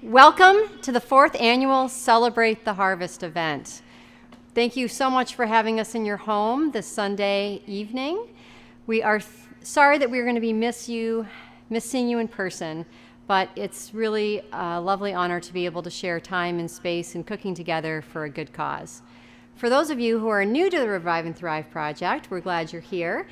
Welcome to the 4th annual Celebrate the Harvest event. Thank you so much for having us in your home this Sunday evening. We are sorry that we're going to be missing you in person, but it's really a lovely honor to be able to share time and space and cooking together for a good cause. For those of you who are new to the Revive and Thrive Project, we're glad you're here.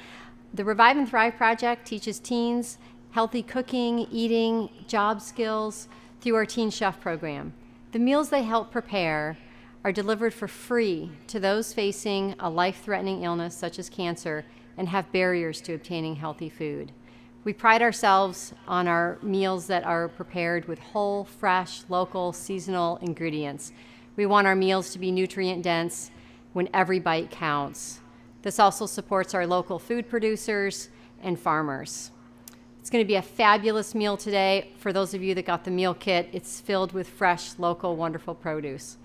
The Revive and Thrive Project teaches teens healthy cooking, eating, job skills through our Teen Chef program. The meals they help prepare are delivered for free to those facing a life-threatening illness such as cancer and have barriers to obtaining healthy food. We pride ourselves on our meals that are prepared with whole, fresh, local, seasonal ingredients. We want our meals to be nutrient dense when every bite counts. This also supports our local food producers and farmers. It's going to be a fabulous meal today. For those of you that got the meal kit, it's filled with fresh, local, wonderful produce.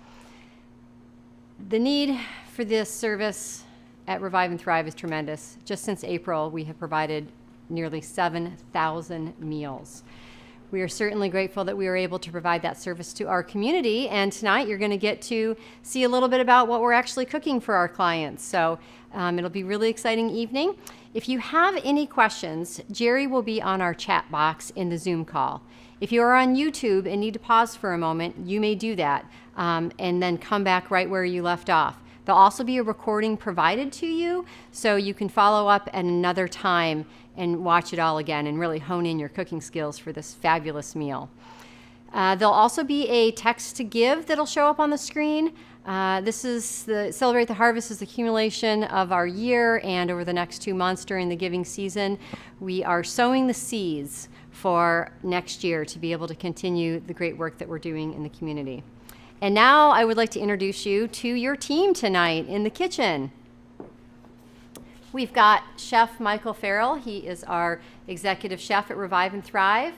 The need for this service at Revive and Thrive is tremendous. Just since April, we have provided nearly 7,000 meals. We are certainly grateful that we were able to provide that service to our community, and tonight you're going to get to see a little bit about what we're actually cooking for our clients. So it'll be a really exciting evening. If you have any questions, Jerry will be on our chat box in the Zoom call. If you are on YouTube and need to pause for a moment, you may do that and then come back right where you left off. There'll also be a recording provided to you so you can follow up at another time and watch it all again and really hone in your cooking skills for this fabulous meal. There'll also be a text to give that'll show up on the screen. This is the Celebrate the Harvest is the accumulation of our year, and over the next 2 months during the giving season, we are sowing the seeds for next year to be able to continue the great work that we're doing in the community. And now I would like to introduce you to your team tonight in the kitchen. We've got Chef Michael Farrell. He is our executive chef at Revive and Thrive.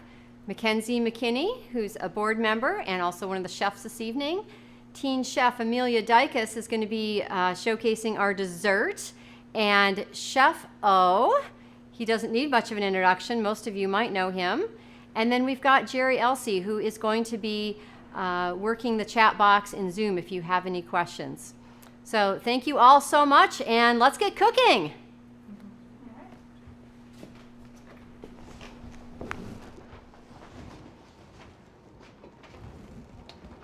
Mackenzie McKinney, who's a board member and also one of the chefs this evening. Teen Chef Amelia Dykus is going to be showcasing our dessert. And Chef O, he doesn't need much of an introduction. Most of you might know him. And then we've got Jerry Elsey, who is going to be working the chat box in Zoom if you have any questions. So thank you all so much, and let's get cooking.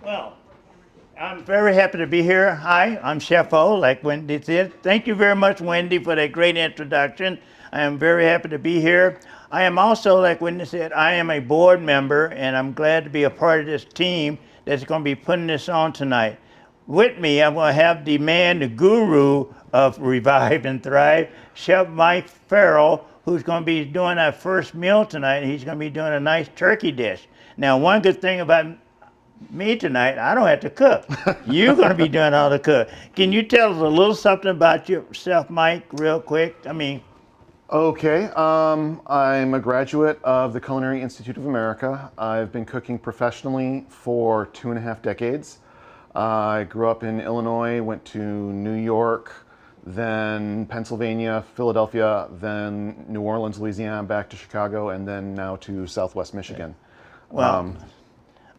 Well, I'm very happy to be here. Hi, I'm Chef O, like Wendy said. Thank you very much, Wendy, for that great introduction. I am very happy to be here. I am also, like Wendy said, I am a board member, and I'm glad to be a part of this team that's going to be putting this on tonight. With me, I'm going to have the man, the guru of Revive and Thrive, Chef Mike Farrell, who's going to be doing our first meal tonight. He's going to be doing a nice turkey dish. Now, one good thing about me tonight, I don't have to cook. You're going to be doing all the cook. Can you tell us a little something about yourself, Mike, real quick? Okay, I'm a graduate of the Culinary Institute of America. I've been cooking professionally for 2.5 decades. I grew up in Illinois, went to New York, then Pennsylvania, Philadelphia, then New Orleans, Louisiana, back to Chicago, and then now to Southwest Michigan. Well,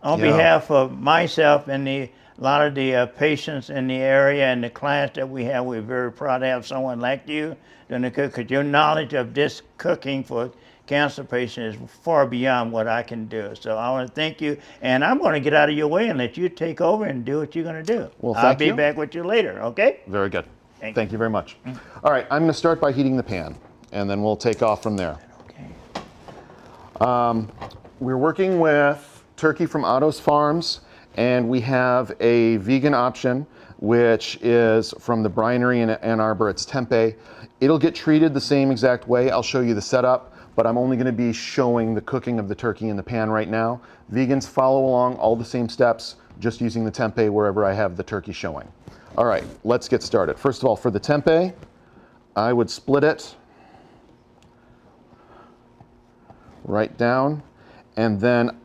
on behalf of myself and a lot of the patients in the area and the clients that we have, we're very proud to have someone like you doing the cook, because your knowledge of this cooking for cancer patients is far beyond what I can do. So I want to thank you, and I'm going to get out of your way and let you take over and do what you're going to do. Well, I'll be back with you later, okay? Very good. Thank you very much. Mm-hmm. All right, I'm going to start by heating the pan, and then we'll take off from there. Okay. We're working with turkey from Otto's Farms, and we have a vegan option, which is from the Brinery in Ann Arbor. It's tempeh. It'll get treated the same exact way. I'll show you the setup, but I'm only going to be showing the cooking of the turkey in the pan right now. Vegans follow along all the same steps, just using the tempeh wherever I have the turkey showing. All right, let's get started. First of all, for the tempeh, I would split it right down, and then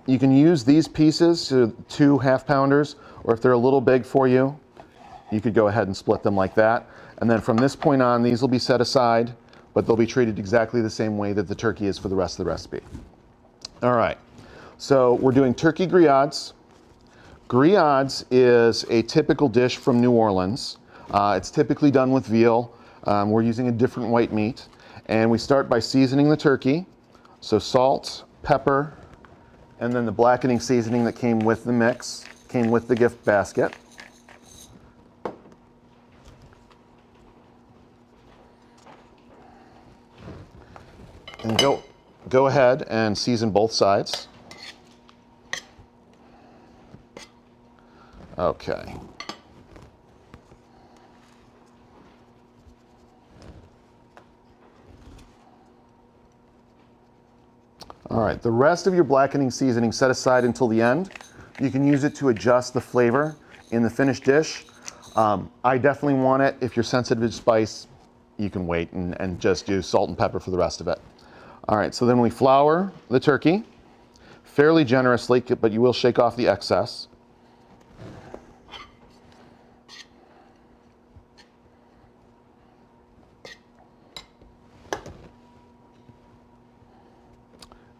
you can use these pieces, 2 half-pounders, or if they're a little big for you, you could go ahead and split them like that. And then from this point on, these will be set aside, but they'll be treated exactly the same way that the turkey is for the rest of the recipe. All right, So we're doing turkey grillades. Grillades is a typical dish from New Orleans. It's typically done with veal. We're using a different white meat. And we start by seasoning the turkey. So salt, pepper, and then the blackening seasoning that came with the mix, came with the gift basket. And go ahead and season both sides. Okay. All right, the rest of your blackening seasoning set aside until the end. You can use it to adjust the flavor in the finished dish. I definitely want it. If you're sensitive to spice, you can wait and just use salt and pepper for the rest of it. All right, so then we flour the turkey fairly generously, but you will shake off the excess.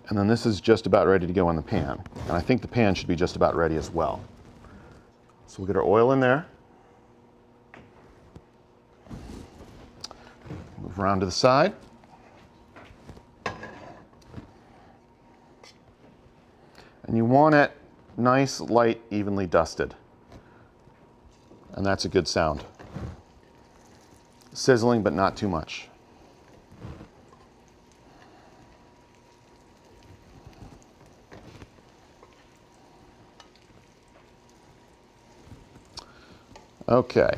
And then this is just about ready to go in the pan. And I think the pan should be just about ready as well. So we'll get our oil in there. Move around to the side. And you want it nice, light, evenly dusted. And that's a good sound. Sizzling, but not too much. Okay,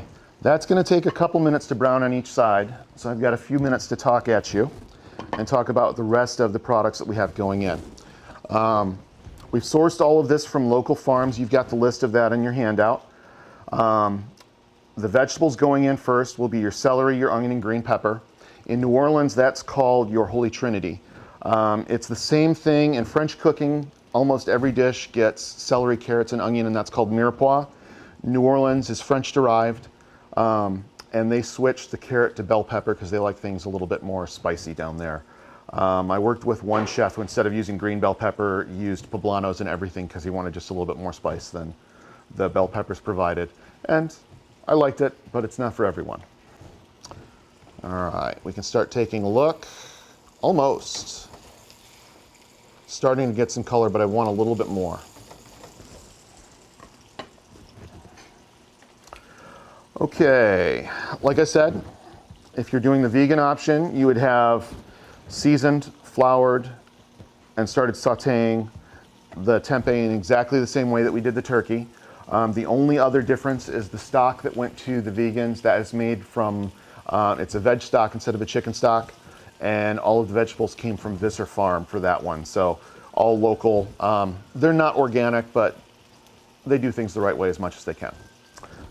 that's going to take a couple minutes to brown on each side, so I've got a few minutes to talk at you and talk about the rest of the products that we have going in. We've sourced all of this from local farms. You've got the list of that in your handout. The vegetables going in first will be your celery, your onion, and green pepper. In New Orleans, that's called your Holy Trinity. It's the same thing in French cooking. Almost every dish gets celery, carrots, and onion, and that's called mirepoix. New Orleans is French derived, and they switched the carrot to bell pepper because they like things a little bit more spicy down there. I worked with one chef who, instead of using green bell pepper, used poblanos and everything because he wanted just a little bit more spice than the bell peppers provided. And I liked it, but it's not for everyone. All right, we can start taking a look. Almost. Starting to get some color, but I want a little bit more. Okay, like I said, if you're doing the vegan option, you would have seasoned, floured, and started sauteing the tempeh in exactly the same way that we did the turkey. The only other difference is the stock that went to the vegans. That is made from, it's a veg stock instead of a chicken stock, and all of the vegetables came from Visser Farm for that one. So all local. They're not organic, but they do things the right way as much as they can.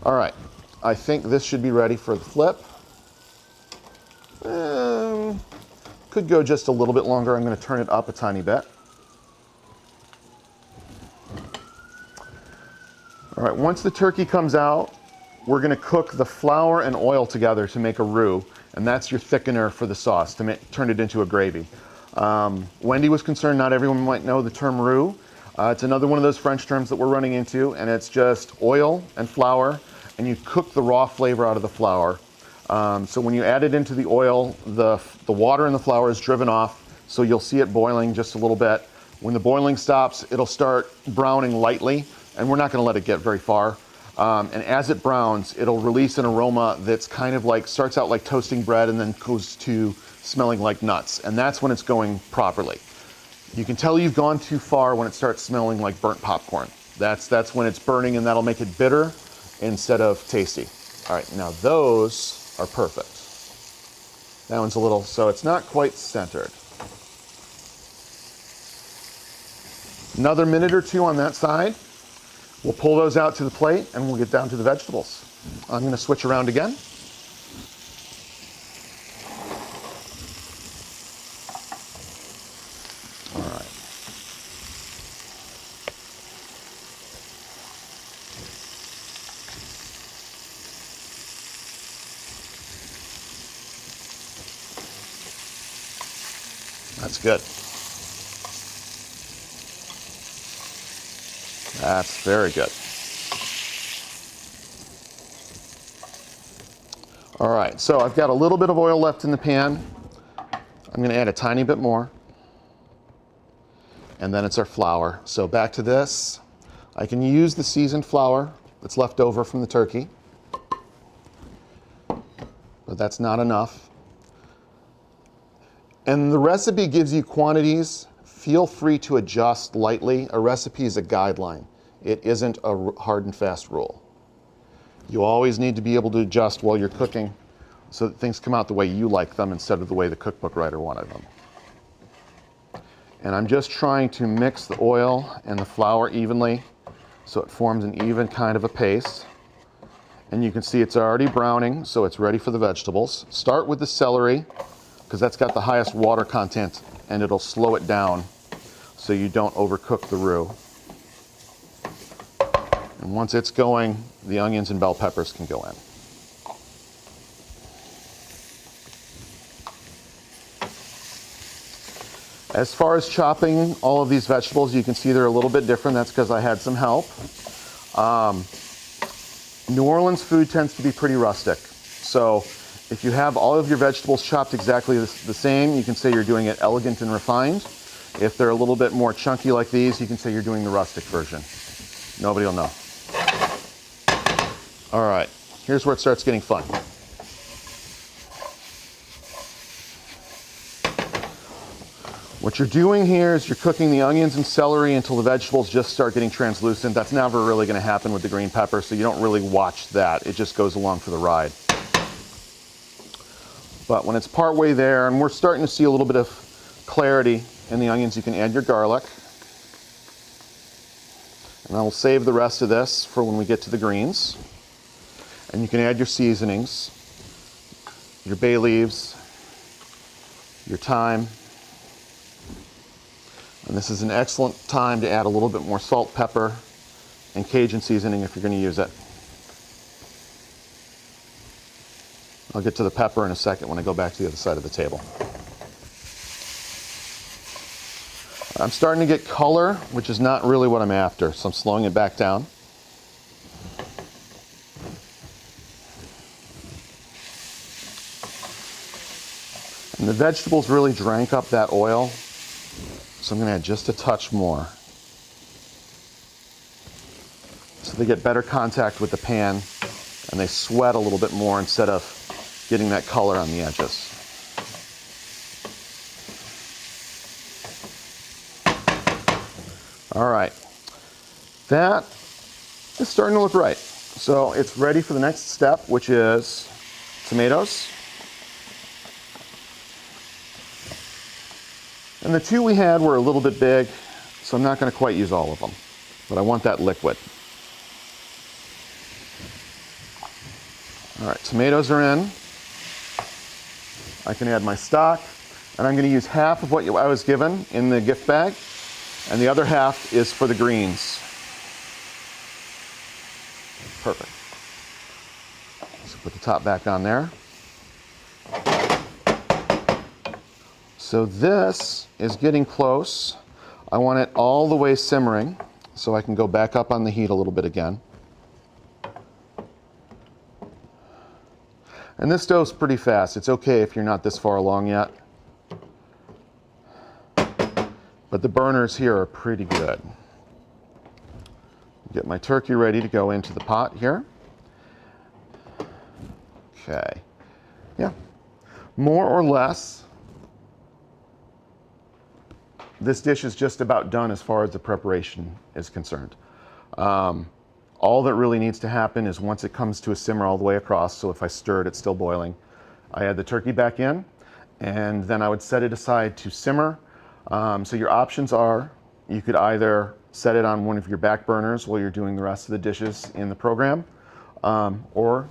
All right. I think this should be ready for the flip. Could go just a little bit longer. I'm going to turn it up a tiny bit. All right, once the turkey comes out, we're going to cook the flour and oil together to make a roux, and that's your thickener for the sauce to turn it into a gravy. Wendy was concerned not everyone might know the term roux. It's another one of those French terms that we're running into, and it's just oil and flour, and you cook the raw flavor out of the flour. So when you add it into the oil, the water in the flour is driven off, so you'll see it boiling just a little bit. When the boiling stops, it'll start browning lightly, and we're not going to let it get very far. And as it browns, it'll release an aroma that's kind of like, starts out like toasting bread and then goes to smelling like nuts, and that's when it's going properly. You can tell you've gone too far when it starts smelling like burnt popcorn. That's when it's burning, and that'll make it bitter instead of tasty. All right, now those are perfect. That one's a little, so it's not quite centered. Another minute or two on that side. We'll pull those out to the plate and we'll get down to the vegetables. I'm going to switch around again. All right. That's good. That's very good. All right, so I've got a little bit of oil left in the pan. I'm going to add a tiny bit more. And then it's our flour. So back to this. I can use the seasoned flour that's left over from the turkey, but that's not enough. And the recipe gives you quantities. Feel free to adjust lightly. A recipe is a guideline. It isn't a hard and fast rule. You always need to be able to adjust while you're cooking so that things come out the way you like them instead of the way the cookbook writer wanted them. And I'm just trying to mix the oil and the flour evenly so it forms an even kind of a paste. And you can see it's already browning, so it's ready for the vegetables. Start with the celery, because that's got the highest water content, and it'll slow it down so you don't overcook the roux. And once it's going, the onions and bell peppers can go in. As far as chopping all of these vegetables, you can see they're a little bit different. That's because I had some help. New Orleans food tends to be pretty rustic. So if you have all of your vegetables chopped exactly the same, you can say you're doing it elegant and refined. If they're a little bit more chunky like these, you can say you're doing the rustic version. Nobody will know. All right, here's where it starts getting fun. What you're doing here is you're cooking the onions and celery until the vegetables just start getting translucent. That's never really going to happen with the green pepper, so you don't really watch that. It just goes along for the ride. But when it's partway there and we're starting to see a little bit of clarity in the onions, you can add your garlic. And I will save the rest of this for when we get to the greens. And you can add your seasonings, your bay leaves, your thyme. And this is an excellent time to add a little bit more salt, pepper, and Cajun seasoning if you're going to use it. I'll get to the pepper in a second when I go back to the other side of the table. I'm starting to get color, which is not really what I'm after, so I'm slowing it back down. And the vegetables really drank up that oil. So I'm going to add just a touch more so they get better contact with the pan and they sweat a little bit more instead of getting that color on the edges. All right, that is starting to look right. So it's ready for the next step, which is tomatoes. And the two we had were a little bit big, so I'm not going to quite use all of them, but I want that liquid. All right, tomatoes are in. I can add my stock, and I'm going to use half of what I was given in the gift bag, and the other half is for the greens. Perfect. So put the top back on there. So this is getting close. I want it all the way simmering so I can go back up on the heat a little bit again. And this stove's pretty fast. It's okay if you're not this far along yet. But the burners here are pretty good. Get my turkey ready to go into the pot here. Okay. Yeah. More or less, this dish is just about done as far as the preparation is concerned. All that really needs to happen is once it comes to a simmer all the way across, so if I stir it, it's still boiling, I add the turkey back in, and then I would set it aside to simmer. So your options are, you could either set it on one of your back burners while you're doing the rest of the dishes in the program, or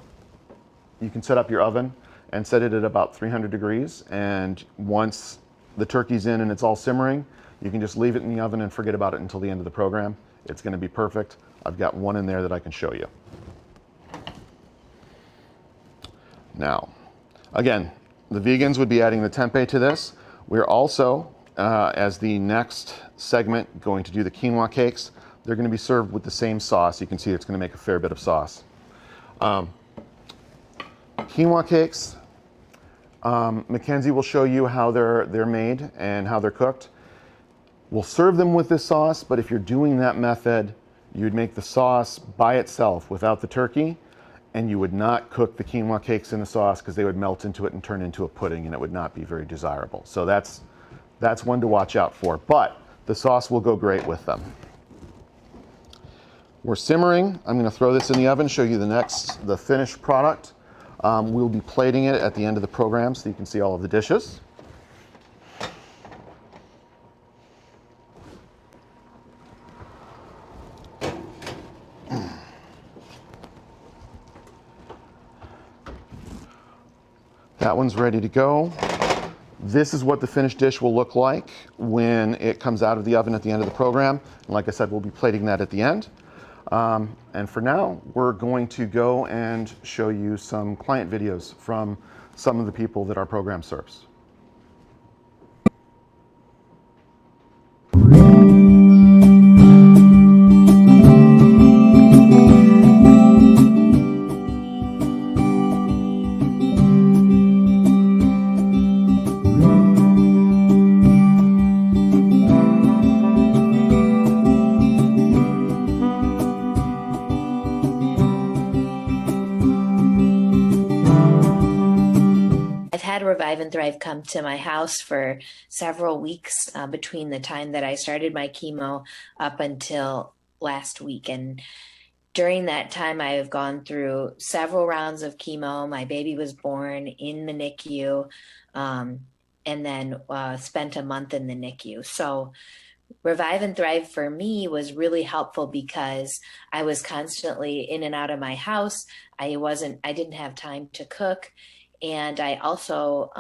you can set up your oven and set it at about 300 degrees, and once the turkey's in and it's all simmering, you can just leave it in the oven and forget about it until the end of the program. It's going to be perfect. I've got one in there that I can show you. Now, again, the vegans would be adding the tempeh to this. We're also, as the next segment, going to do the quinoa cakes. They're going to be served with the same sauce. You can see it's going to make a fair bit of sauce. Quinoa cakes, Mackenzie will show you how they're made and how they're cooked. We'll serve them with this sauce, but if you're doing that method, you'd make the sauce by itself without the turkey, and you would not cook the quinoa cakes in the sauce because they would melt into it and turn into a pudding, and it would not be very desirable. So that's one to watch out for, but the sauce will go great with them. We're simmering. I'm going to throw this in the oven, show you the finished product. We'll be plating it at the end of the program so you can see all of the dishes. That one's ready to go. This is what the finished dish will look like when it comes out of the oven at the end of the program. And like I said, we'll be plating that at the end. And for now, we're going to go and show you some client videos from some of the people that our program serves. Revive and Thrive come to my house for several weeks between the time that I started my chemo up until last week. And during that time, I have gone through several rounds of chemo. My baby was born in the NICU and then spent a month in the NICU. So Revive and Thrive for me was really helpful because I was constantly in and out of my house. I didn't have time to cook. And I also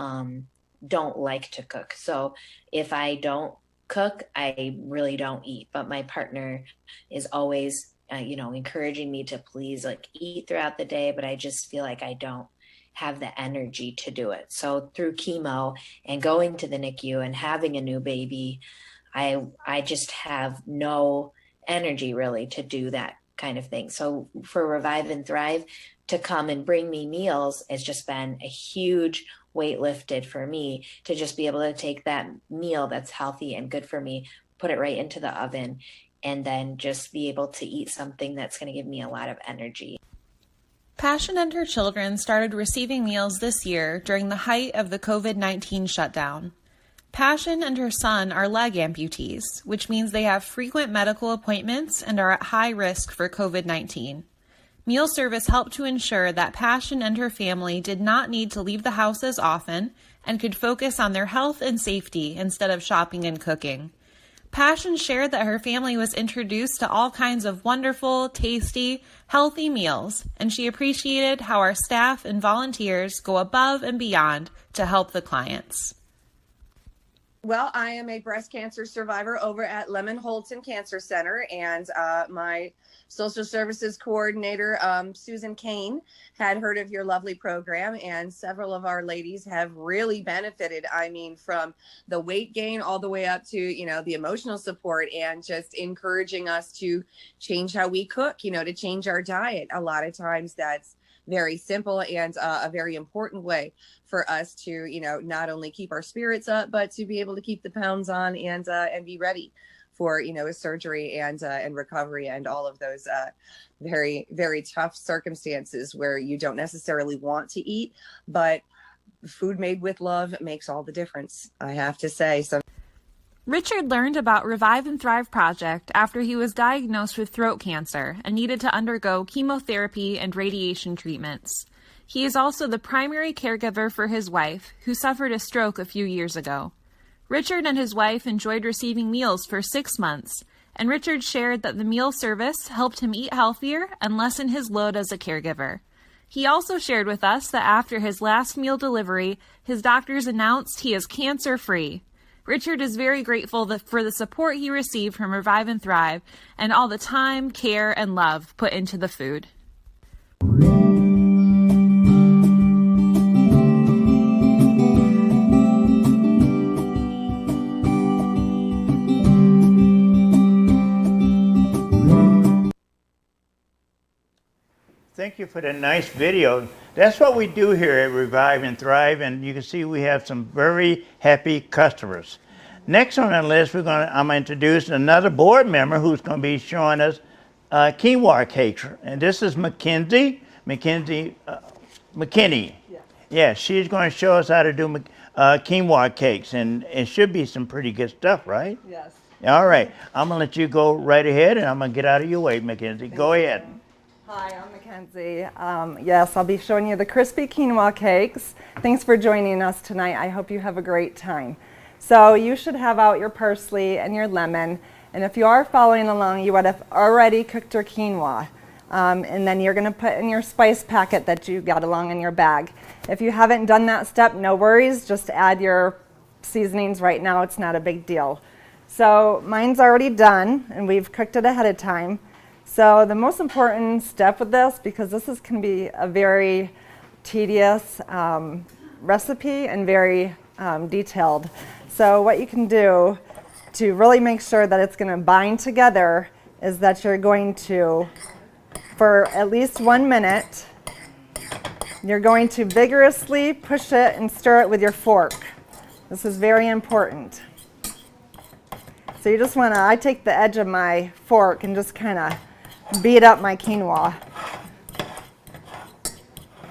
don't like to cook. So if I don't cook, I really don't eat. But my partner is always, encouraging me to please eat throughout the day. But I just feel like I don't have the energy to do it. So through chemo and going to the NICU and having a new baby, I just have no energy really to do that kind of thing. So for Revive and Thrive to come and bring me meals has just been a huge weight lifted for me to just be able to take that meal that's healthy and good for me, put it right into the oven, and then just be able to eat something that's going to give me a lot of energy. Passion and her children started receiving meals this year during the height of the COVID-19 shutdown. Passion and her son are leg amputees, which means they have frequent medical appointments and are at high risk for COVID-19. Meal service helped to ensure that Passion and her family did not need to leave the house as often and could focus on their health and safety instead of shopping and cooking. Passion shared that her family was introduced to all kinds of wonderful, tasty, healthy meals, and she appreciated how our staff and volunteers go above and beyond to help the clients. Well, I am a breast cancer survivor over at Lemon Holton Cancer Center, and my social services coordinator, Susan Kane, had heard of your lovely program, and several of our ladies have really benefited. I mean, from the weight gain all the way up to, the emotional support and just encouraging us to change how we cook, to change our diet. A lot of times that's very simple and a very important way for us to, not only keep our spirits up, but to be able to keep the pounds on and be ready for, a surgery and recovery and all of those very, very tough circumstances where you don't necessarily want to eat, but food made with love makes all the difference, I have to say. So Richard learned about Revive and Thrive Project after he was diagnosed with throat cancer and needed to undergo chemotherapy and radiation treatments. He is also the primary caregiver for his wife, who suffered a stroke a few years ago. Richard and his wife enjoyed receiving meals for 6 months, and Richard shared that the meal service helped him eat healthier and lessen his load as a caregiver. He also shared with us that after his last meal delivery, his doctors announced he is cancer-free. Richard is very grateful for the support he received from Revive and Thrive and all the time, care, and love put into the food. Thank you for the nice video. That's what we do here at Revive and Thrive, and you can see we have some very happy customers. Next on the list, I'm going to introduce another board member who's going to be showing us quinoa cakes, and this is McKinney. Yeah, she's going to show us how to do quinoa cakes, and it should be some pretty good stuff, right? Yes. All right, I'm going to let you go right ahead, and I'm going to get out of your way, Mackenzie. Go ahead. Hi, I'm Mackenzie. Yes, I'll be showing you the crispy quinoa cakes. Thanks for joining us tonight. I hope you have a great time. So you should have out your parsley and your lemon, and if you are following along, you would have already cooked your quinoa. And then you're going to put in your spice packet that you got along in your bag. If you haven't done that step, no worries, just add your seasonings right now. It's not a big deal. So mine's already done, and we've cooked it ahead of time. So the most important step with this, because this can be a very tedious recipe and very detailed. So what you can do to really make sure that it's going to bind together is that you're going to, for at least 1 minute, you're going to vigorously push it and stir it with your fork. This is very important. So you just want to, I take the edge of my fork and just kind of beat up my quinoa.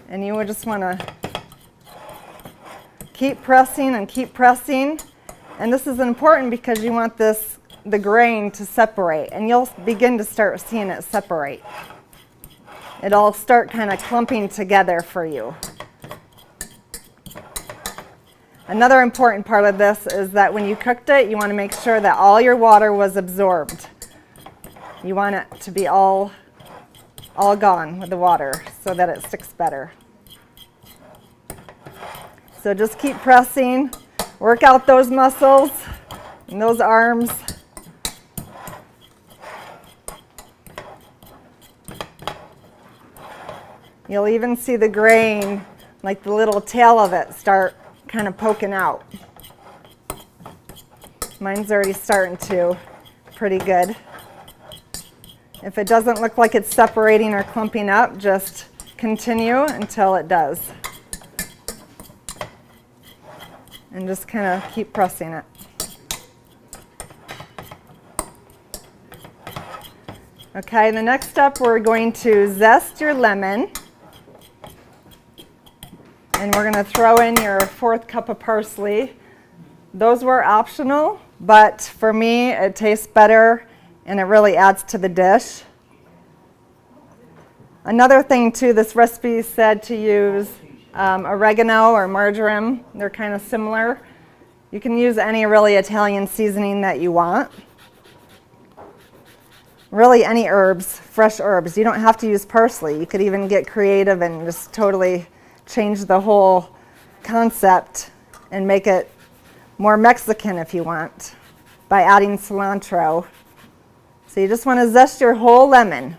And you would just want to keep pressing and keep pressing. And this is important because you want the grain to separate, and you'll begin to start seeing it separate. It'll start kind of clumping together for you. Another important part of this is that when you cooked it, you want to make sure that all your water was absorbed. You want it to be all gone with the water so that it sticks better. So just keep pressing, work out those muscles and those arms. You'll even see the grain, like the little tail of it, start kind of poking out. Mine's already starting to, pretty good. If it doesn't look like it's separating or clumping up, just continue until it does. And just kind of keep pressing it. Okay, the next step, we're going to zest your lemon. And we're going to throw in your 4th cup of parsley. Those were optional, but for me, it tastes better and it really adds to the dish. Another thing too, this recipe said to use oregano or marjoram. They're kind of similar. You can use any really Italian seasoning that you want. Really any herbs, fresh herbs. You don't have to use parsley. You could even get creative and just totally change the whole concept and make it more Mexican if you want by adding cilantro. So you just want to zest your whole lemon.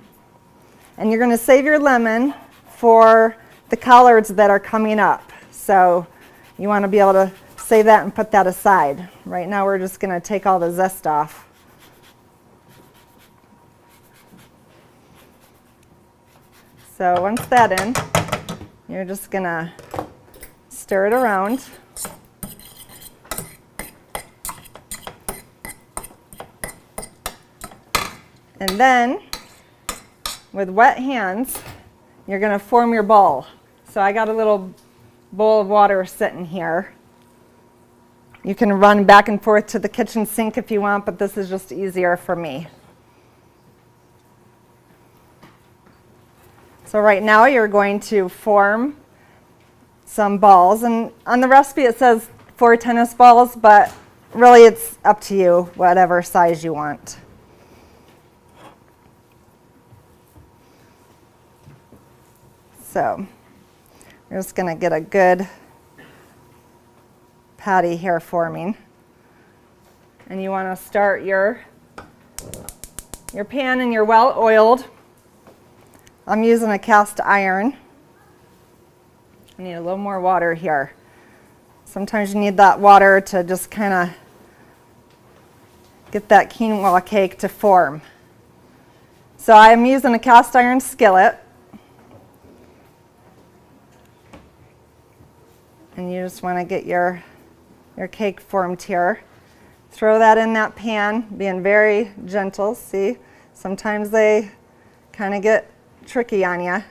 And you're going to save your lemon for the collards that are coming up. So you want to be able to save that and put that aside. Right now we're just going to take all the zest off. So once that's in, you're just going to stir it around. And then, with wet hands, you're going to form your ball. So I got a little bowl of water sitting here. You can run back and forth to the kitchen sink if you want, but this is just easier for me. So right now you're going to form some balls. And on the recipe it says 4 tennis balls, but really it's up to you, whatever size you want. So we're just going to get a good patty here forming. And you want to start your pan, and you're well oiled. I'm using a cast iron. I need a little more water here. Sometimes you need that water to just kind of get that quinoa cake to form. So I'm using a cast iron skillet. And you just want to get your cake formed here. Throw that in that pan, being very gentle. See, sometimes they kind of get tricky on you,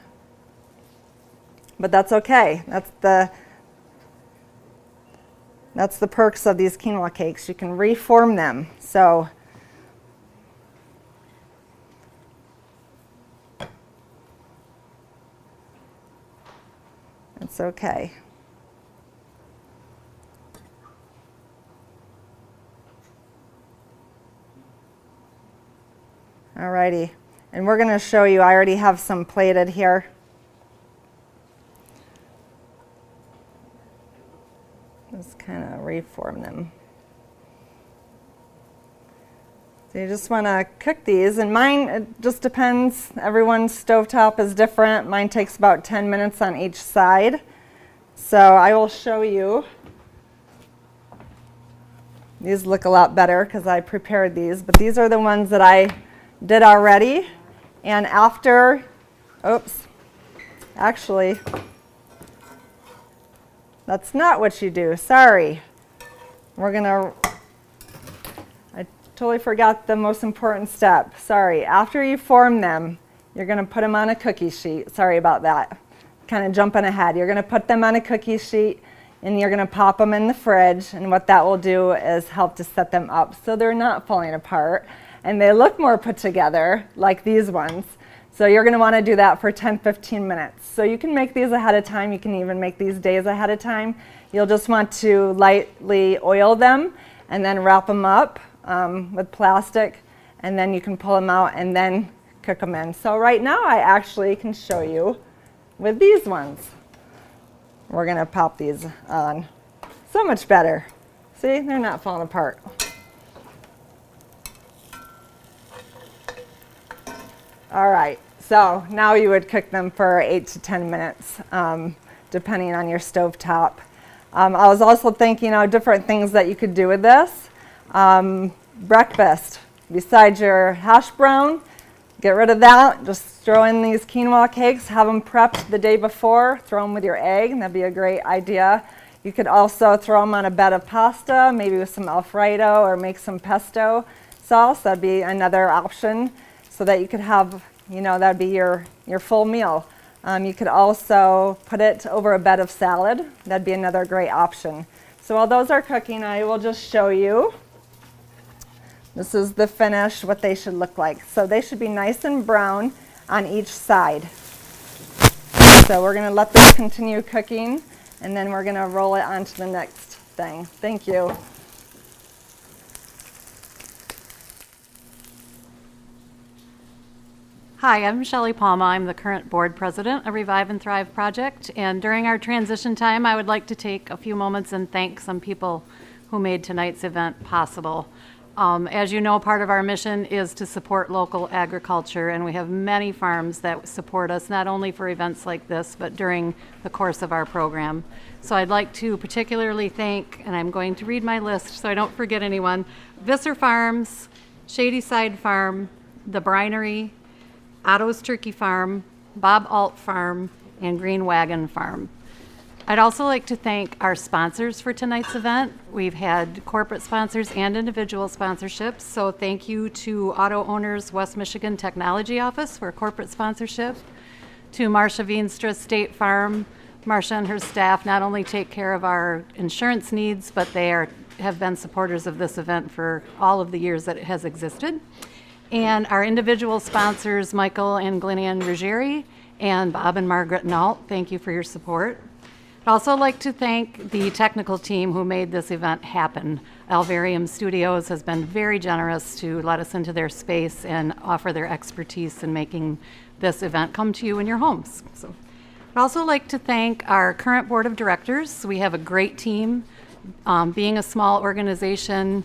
but that's okay. That's the perks of these quinoa cakes. You can reform them. So it's okay. Alrighty, and we're going to show you, I already have some plated here. Just kind of reform them. So you just want to cook these, and mine, it just depends. Everyone's stovetop is different. Mine takes about 10 minutes on each side. So I will show you. These look a lot better because I prepared these, but these are the ones that I did already. And after, oops, actually, that's not what you do, sorry. I totally forgot the most important step, sorry. After you form them, you're gonna put them on a cookie sheet. Sorry about that, kind of jumping ahead. You're gonna put them on a cookie sheet and you're gonna pop them in the fridge, and what that will do is help to set them up so they're not falling apart and they look more put together like these ones. So you're going to want to do that for 10-15 minutes. So you can make these ahead of time. You can even make these days ahead of time. You'll just want to lightly oil them and then wrap them up with plastic, and then you can pull them out and then cook them in. So right now I actually can show you with these ones. We're going to pop these on. So much better. See, they're not falling apart. All right, so now you would cook them for 8 to 10 minutes, depending on your stovetop. I was also thinking of different things that you could do with this. Breakfast, besides your hash brown, get rid of that. Just throw in these quinoa cakes, have them prepped the day before, throw them with your egg, and that'd be a great idea. You could also throw them on a bed of pasta, maybe with some Alfredo, or make some pesto sauce. That'd be another option, so that you could have, you know, that'd be your full meal. You could also put it over a bed of salad. That'd be another great option. So while those are cooking, I will just show you. This is the finish, what they should look like. So they should be nice and brown on each side. So we're gonna let this continue cooking, and then we're gonna roll it onto the next thing. Thank you. Hi, I'm Shelley Palma. I'm the current board president of Revive and Thrive Project. And during our transition time, I would like to take a few moments and thank some people who made tonight's event possible. As you know, part of our mission is to support local agriculture, and we have many farms that support us, not only for events like this, but during the course of our program. So I'd like to particularly thank, and I'm going to read my list so I don't forget anyone, Visser Farms, Shady Side Farm, The Brinery, Otto's Turkey Farm, Bob Alt Farm, and Green Wagon Farm. I'd also like to thank our sponsors for tonight's event. We've had corporate sponsors and individual sponsorships, so thank you to Auto Owners West Michigan Technology Office for corporate sponsorship, to Marcia Veenstra State Farm. Marcia and her staff not only take care of our insurance needs, but they have been supporters of this event for all of the years that it has existed. And our individual sponsors, Michael and Glenanne Ruggieri and Bob and Margaret Nault, thank you for your support. I'd also like to thank the technical team who made this event happen. Alvarium Studios has been very generous to let us into their space and offer their expertise in making this event come to you in your homes. So I'd also like to thank our current board of directors. We have a great team. Being a small organization,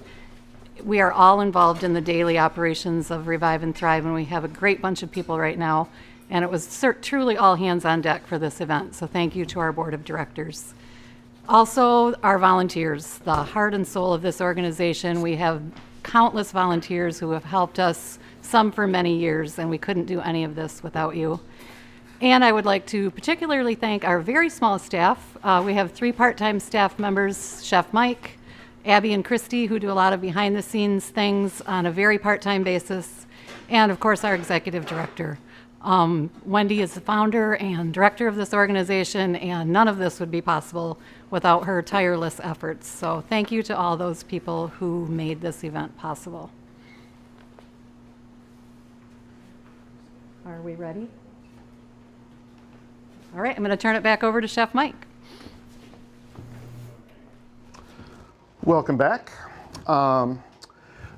we are all involved in the daily operations of Revive and Thrive, and we have a great bunch of people right now, and it was truly all hands on deck for this event, so thank you to our board of directors. Also, our volunteers, the heart and soul of this organization. We have countless volunteers who have helped us, some for many years, and we couldn't do any of this without you. And I would like to particularly thank our very small staff. We have 3 part-time staff members, Chef Mike, Abby and Christy, who do a lot of behind-the-scenes things on a very part-time basis, and of course our executive director. Wendy is the founder and director of this organization, and none of this would be possible without her tireless efforts. So thank you to all those people who made this event possible. Are we ready? All right, I'm going to turn it back over to Chef Mike. Welcome back.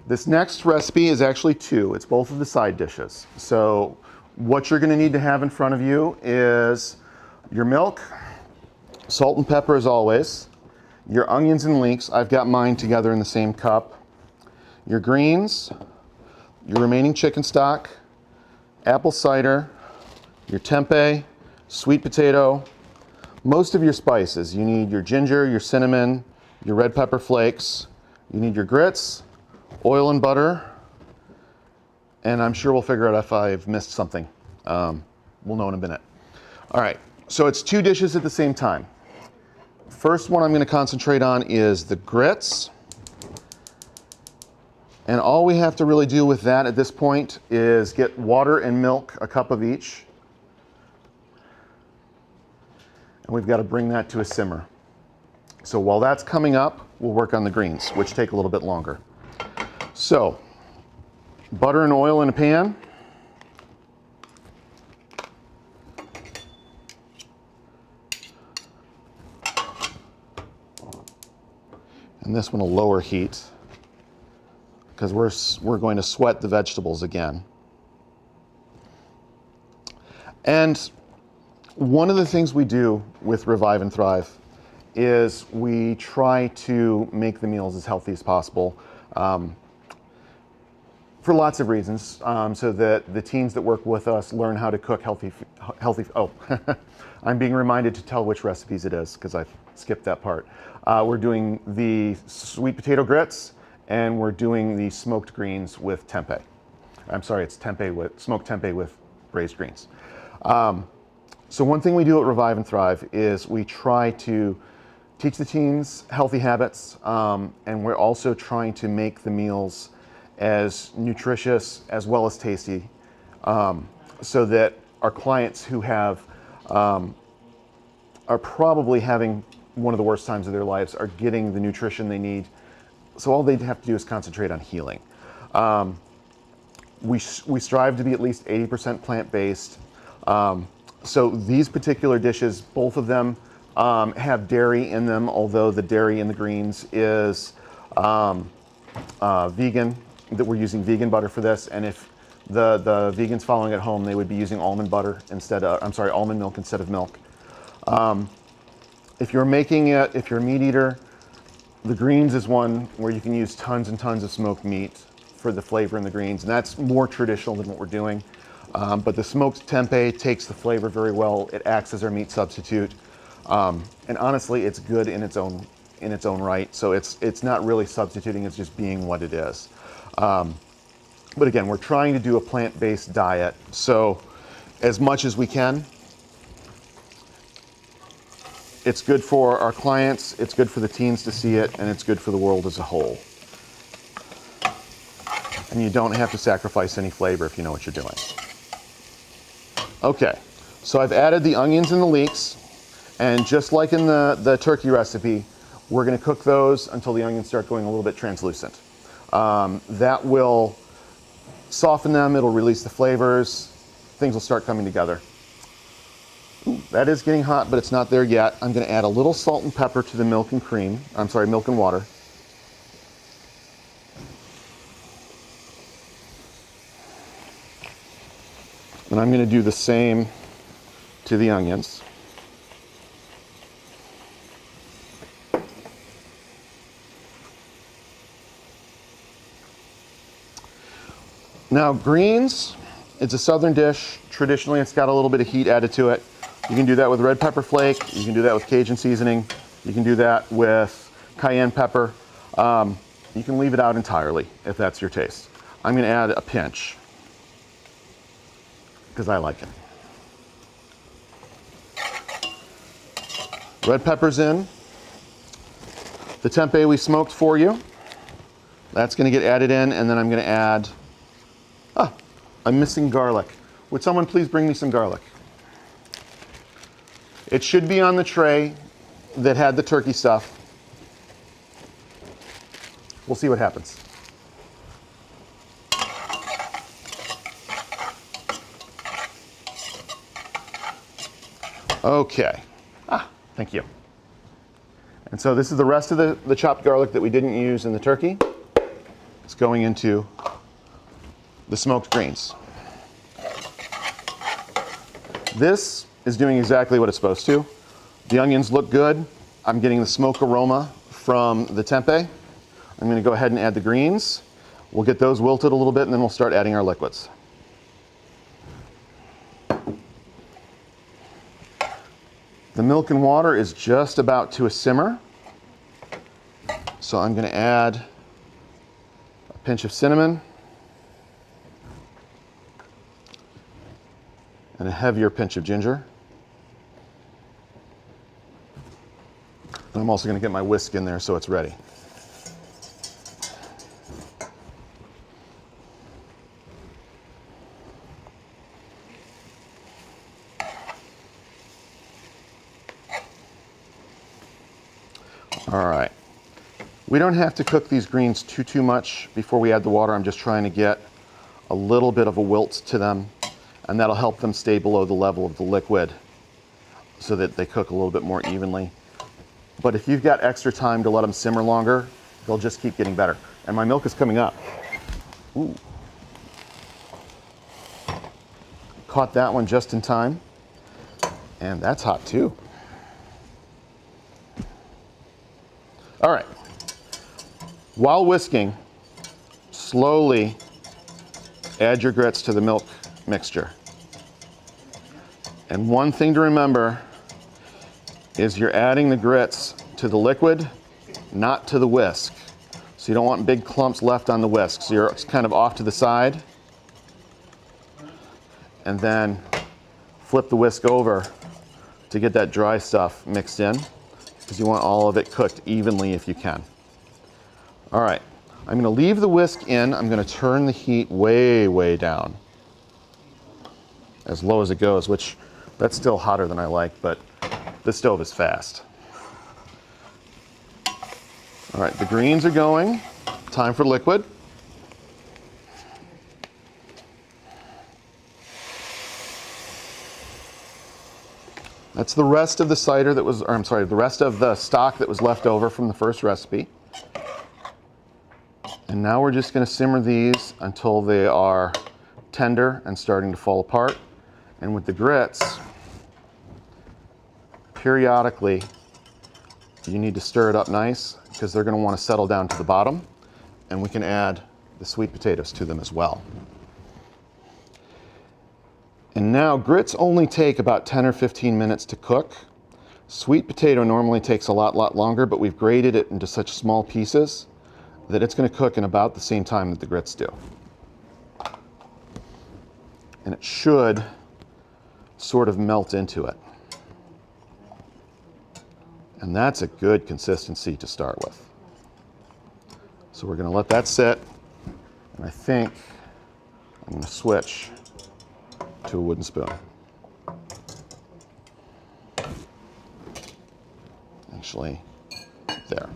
This next recipe is actually 2. It's both of the side dishes. So what you're going to need to have in front of you is your milk, salt and pepper as always, your onions and leeks. I've got mine together in the same cup. Your greens, your remaining chicken stock, apple cider, your tempeh, sweet potato, most of your spices. You need your ginger, your cinnamon, your red pepper flakes. You need your grits, oil and butter, and I'm sure we'll figure out if I've missed something. We'll know in a minute. All right, so it's 2 dishes at the same time. First one I'm going to concentrate on is the grits. And all we have to really do with that at this point is get water and milk, a cup of each. And we've got to bring that to a simmer. So while that's coming up, we'll work on the greens, which take a little bit longer. So, butter and oil in a pan. And this one will lower heat because we're going to sweat the vegetables again. And one of the things we do with Revive and Thrive is we try to make the meals as healthy as possible for lots of reasons, so that the teens that work with us learn how to cook healthy. Oh, I'm being reminded to tell which recipes it is because I skipped that part. We're doing the sweet potato grits and we're doing the smoked greens with tempeh. I'm sorry, it's smoked tempeh with braised greens. So one thing we do at Revive and Thrive is we try to teach the teens healthy habits, and we're also trying to make the meals as nutritious as well as tasty, so that our clients who have are probably having one of the worst times of their lives are getting the nutrition they need. So all they have to do is concentrate on healing. We strive to be at least 80% plant-based. So these particular dishes, both of them have dairy in them, although the dairy in the greens is vegan, that we're using vegan butter for this. And if the vegans following at home, they would be using almond butter instead of, almond milk instead of milk. If you're making it, if you're a meat eater, the greens is one where you can use tons and tons of smoked meat for the flavor in the greens. And that's more traditional than what we're doing. But the smoked tempeh takes the flavor very well. It acts as our meat substitute. And honestly, it's good in its own right. So it's not really substituting, it's just being what it is. But again, we're trying to do a plant-based diet. So as much as we can, it's good for our clients, it's good for the teens to see it, and it's good for the world as a whole. And you don't have to sacrifice any flavor if you know what you're doing. Okay, so I've added the onions and the leeks, and just like in the turkey recipe, we're gonna cook those until the onions start going a little bit translucent. That will soften them, it'll release the flavors, things will start coming together. Ooh, that is getting hot, but it's not there yet. I'm gonna add a little salt and pepper to the milk and water. And I'm going to do the same to the onions. Now greens, it's a southern dish. Traditionally, it's got a little bit of heat added to it. You can do that with red pepper flake. You can do that with Cajun seasoning. You can do that with cayenne pepper. You can leave it out entirely if that's your taste. I'm going to add a pinch, because I like it. Red pepper's in. The tempeh we smoked for you. That's going to get added in, and then I'm going to add, I'm missing garlic. Would someone please bring me some garlic? It should be on the tray that had the turkey stuff. We'll see what happens. Okay. Thank you. And so this is the rest of the chopped garlic that we didn't use in the turkey. It's going into the smoked greens. This is doing exactly what it's supposed to. The onions look good. I'm getting the smoke aroma from the tempeh. I'm going to go ahead and add the greens. We'll get those wilted a little bit, and then we'll start adding our liquids. The milk and water is just about to a simmer. So I'm going to add a pinch of cinnamon and a heavier pinch of ginger. And I'm also going to get my whisk in there so it's ready. All right. We don't have to cook these greens too much before we add the water. I'm just trying to get a little bit of a wilt to them, and that'll help them stay below the level of the liquid so that they cook a little bit more evenly. But if you've got extra time to let them simmer longer, they'll just keep getting better. And my milk is coming up. Ooh. Caught that one just in time. And that's hot too. All right. While whisking, slowly add your grits to the milk mixture. And one thing to remember is you're adding the grits to the liquid, not to the whisk. So you don't want big clumps left on the whisk. So you're kind of off to the side. And then flip the whisk over to get that dry stuff mixed in, because you want all of it cooked evenly if you can. All right, I'm going to leave the whisk in. I'm going to turn the heat way, way down, as low as it goes, which that's still hotter than I like, but this stove is fast. All right, the greens are going. Time for liquid. That's the rest of the cider that was, or I'm sorry, the rest of the stock that was left over from the first recipe. And now we're just going to simmer these until they are tender and starting to fall apart. And with the grits, periodically, you need to stir it up nice because they're going to want to settle down to the bottom. And we can add the sweet potatoes to them as well. And now grits only take about 10 or 15 minutes to cook. Sweet potato normally takes a lot longer, but we've grated it into such small pieces that it's going to cook in about the same time that the grits do. And it should sort of melt into it. And that's a good consistency to start with. So we're going to let that sit. And I think I'm going to switch to a wooden spoon. Actually, there.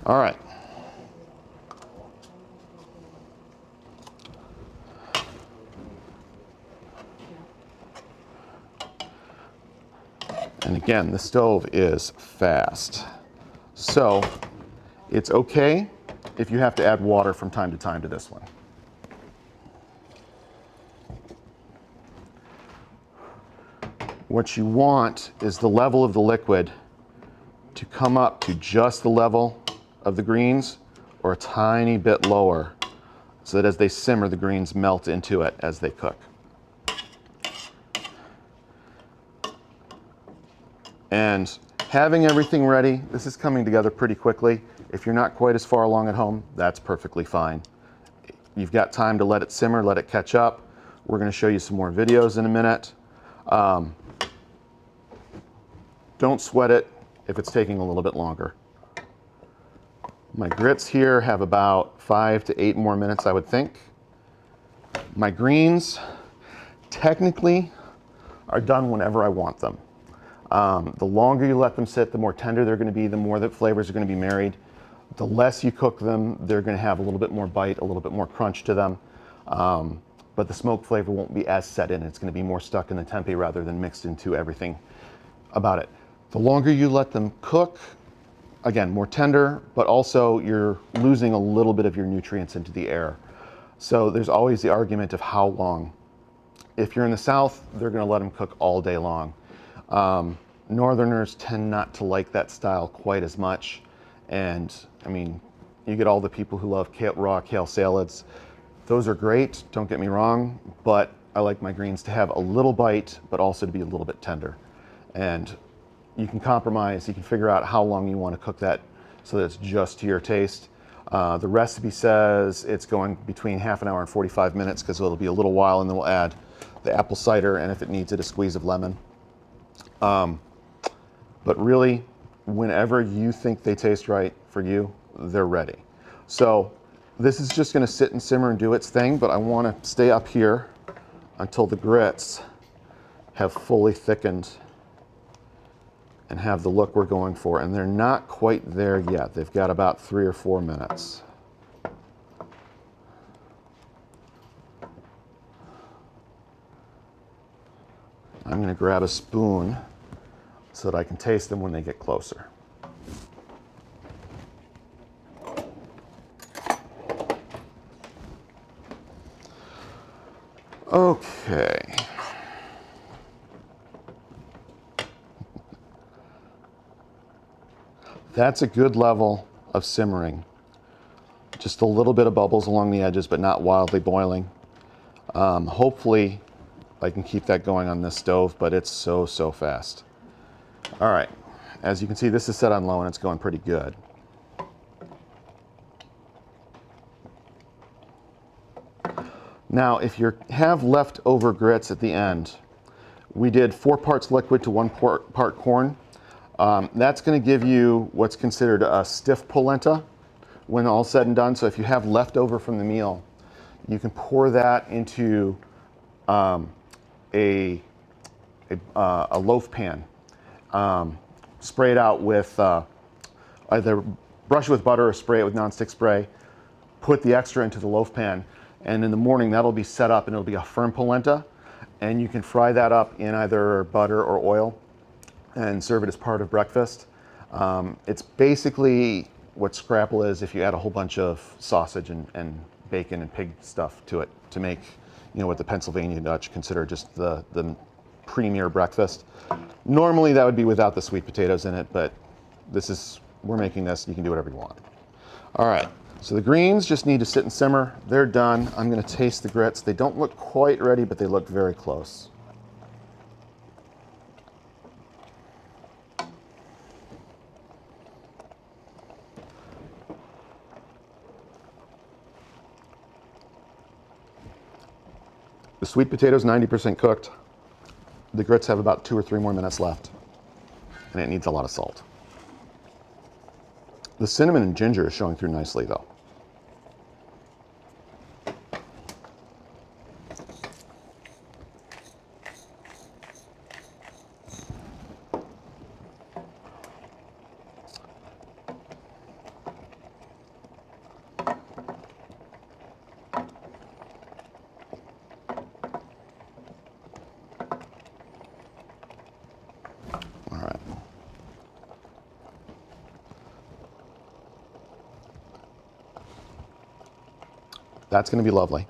All right. And again, the stove is fast. So it's okay if you have to add water from time to time to this one. What you want is the level of the liquid to come up to just the level of the greens or a tiny bit lower, so that as they simmer, the greens melt into it as they cook. And having everything ready, this is coming together pretty quickly. If you're not quite as far along at home, that's perfectly fine. You've got time to let it simmer, let it catch up. We're going to show you some more videos in a minute. Don't sweat it if it's taking a little bit longer. My grits here have about 5 to 8 more minutes, I would think. My greens technically are done whenever I want them. The longer you let them sit, the more tender they're going to be, the more the flavors are going to be married. The less you cook them, they're going to have a little bit more bite, a little bit more crunch to them. But the smoke flavor won't be as set in. It's going to be more stuck in the tempeh rather than mixed into everything about it. The longer you let them cook, again, more tender, but also you're losing a little bit of your nutrients into the air. So there's always the argument of how long. If you're in the South, they're going to let them cook all day long. Northerners tend not to like that style quite as much. And I mean, you get all the people who love raw kale salads. Those are great, don't get me wrong, but I like my greens to have a little bite, but also to be a little bit tender. And you can compromise, you can figure out how long you want to cook that so that it's just to your taste. The recipe says it's going between half an hour and 45 minutes because it'll be a little while, and then we'll add the apple cider, and if it needs it, a squeeze of lemon. But really, whenever you think they taste right for you, they're ready. So this is just going to sit and simmer and do its thing, but I want to stay up here until the grits have fully thickened and have the look we're going for. And they're not quite there yet. They've got about 3 or 4 minutes. I'm going to grab a spoon so that I can taste them when they get closer. Okay. That's a good level of simmering. Just a little bit of bubbles along the edges, but not wildly boiling. Hopefully I can keep that going on this stove, but it's so fast. All right, as you can see, this is set on low and it's going pretty good. Now, if you have leftover grits at the end, we did 4 parts liquid to 1 part corn. That's going to give you what's considered a stiff polenta when all's said and done. So if you have leftover from the meal, you can pour that into a loaf pan. Spray it out with either brush it with butter or spray it with nonstick spray. Put the extra into the loaf pan, and in the morning that'll be set up and it'll be a firm polenta, and you can fry that up in either butter or oil and serve it as part of breakfast. It's basically what scrapple is if you add a whole bunch of sausage and bacon and pig stuff to it to make, you know, what the Pennsylvania Dutch consider just the premier breakfast. Normally that would be without the sweet potatoes in it, but we're making this, you can do whatever you want. All right, so the greens just need to sit and simmer. They're done. I'm gonna taste the grits. They don't look quite ready, but they look very close. The sweet potatoes 90% cooked. The grits have about 2 or 3 more minutes left, and it needs a lot of salt. The cinnamon and ginger is showing through nicely though. That's going to be lovely.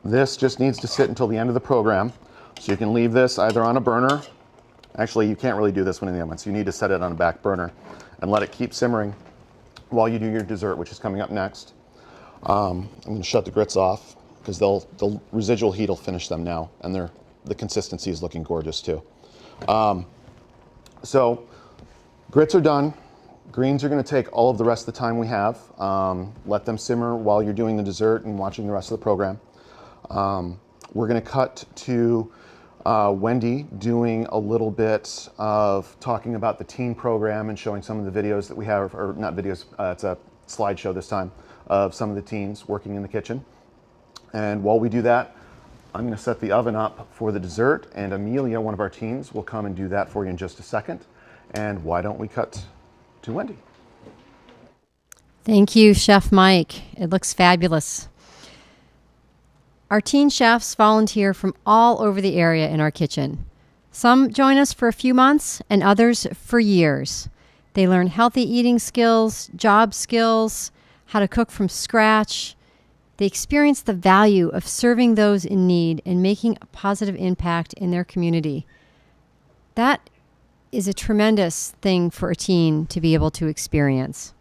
This just needs to sit until the end of the program. So you can leave this either on a burner. Actually, you can't really do this one in the oven, so you need to set it on a back burner and let it keep simmering while you do your dessert, which is coming up next. I'm going to shut the grits off because the residual heat will finish them now, and the consistency is looking gorgeous too. So grits are done. Greens are going to take all of the rest of the time we have. Let them simmer while you're doing the dessert and watching the rest of the program. We're going to cut to Wendy doing a little bit of talking about the teen program and showing some of the videos that we have, or not videos, it's a slideshow this time, of some of the teens working in the kitchen. And while we do that, I'm going to set the oven up for the dessert, and Amelia, one of our teens, will come and do that for you in just a second. And why don't we cut to Wendy? Thank you, Chef Mike. It looks fabulous. Our teen chefs volunteer from all over the area in our kitchen. Some join us for a few months and others for years. They learn healthy eating skills, job skills, how to cook from scratch. They experience the value of serving those in need and making a positive impact in their community. That is a tremendous thing for a teen to be able to experience.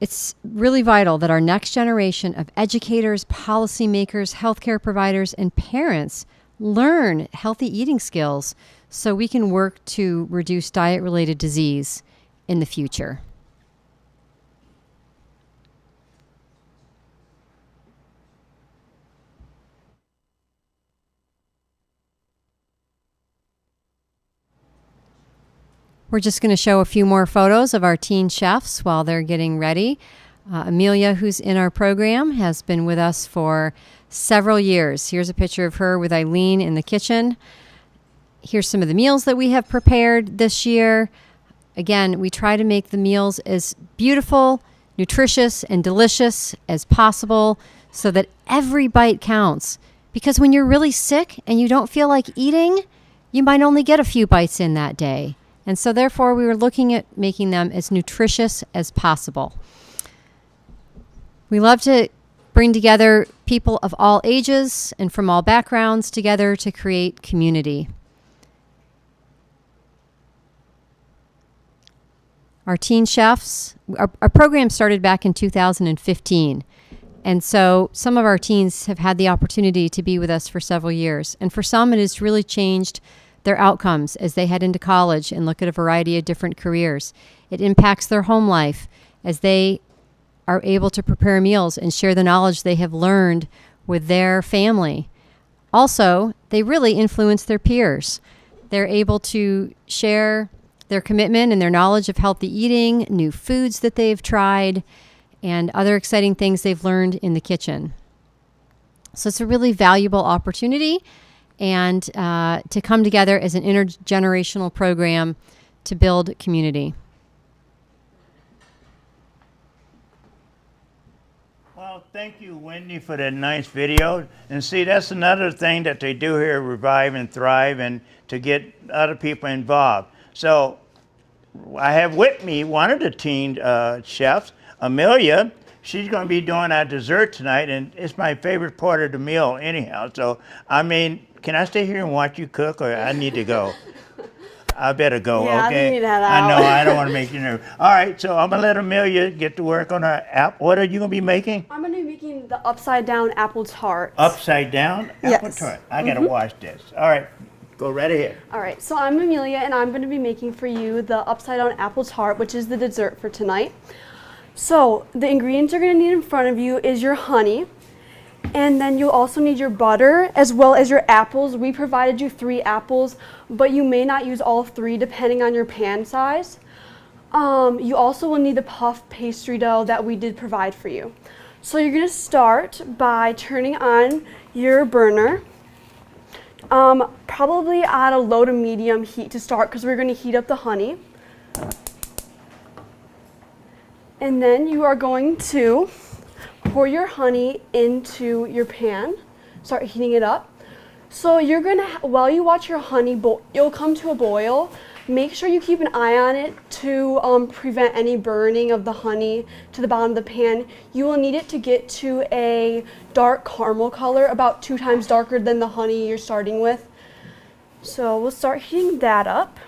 It's really vital that our next generation of educators, policymakers, healthcare providers, and parents learn healthy eating skills so we can work to reduce diet-related disease in the future. We're just going to show a few more photos of our teen chefs while they're getting ready. Amelia, who's in our program, has been with us for several years. Here's a picture of her with Eileen in the kitchen. Here's some of the meals that we have prepared this year. Again, we try to make the meals as beautiful, nutritious, and delicious as possible so that every bite counts. Because when you're really sick and you don't feel like eating, you might only get a few bites in that day. And so therefore, we were looking at making them as nutritious as possible. We love to bring together people of all ages and from all backgrounds together to create community. Our teen chefs, our program started back in 2015. And so some of our teens have had the opportunity to be with us for several years. And for some, it has really changed their outcomes as they head into college and look at a variety of different careers. It impacts their home life as they are able to prepare meals and share the knowledge they have learned with their family. Also, they really influence their peers. They're able to share their commitment and their knowledge of healthy eating, new foods that they've tried, and other exciting things they've learned in the kitchen. So it's a really valuable opportunity and to come together as an intergenerational program to build community. Well, thank you, Wendy, for that nice video. And see, that's another thing that they do here, Revive and Thrive, and to get other people involved. So I have with me one of the teen chefs, Amelia. She's going to be doing our dessert tonight, and it's my favorite part of the meal anyhow. So, I mean, can I stay here and watch you cook, or I need to go? I better go, yeah, okay? I need to head I out. know, I don't want to make you nervous. All right, so I'm going to let Amelia get to work on her app. What are you going to be making? I'm going to be making the upside down apple tart. Upside down apple Yes. tart. I got to watch this. All right, go right ahead. All right, so I'm Amelia, and I'm going to be making for you the upside down apple tart, which is the dessert for tonight. So the ingredients you're going to need in front of you is your honey, and then you'll also need your butter as well as your apples. We provided you 3 apples, but you may not use all 3 depending on your pan size. You also will need the puff pastry dough that we did provide for you. So you're going to start by turning on your burner, probably at a low to medium heat to start because we're going to heat up the honey. And then you are going to pour your honey into your pan, start heating it up. So you're gonna, while you watch your honey it'll come to a boil. Make sure you keep an eye on it to prevent any burning of the honey to the bottom of the pan. You will need it to get to a dark caramel color, about 2 times darker than the honey you're starting with. So we'll start heating that up.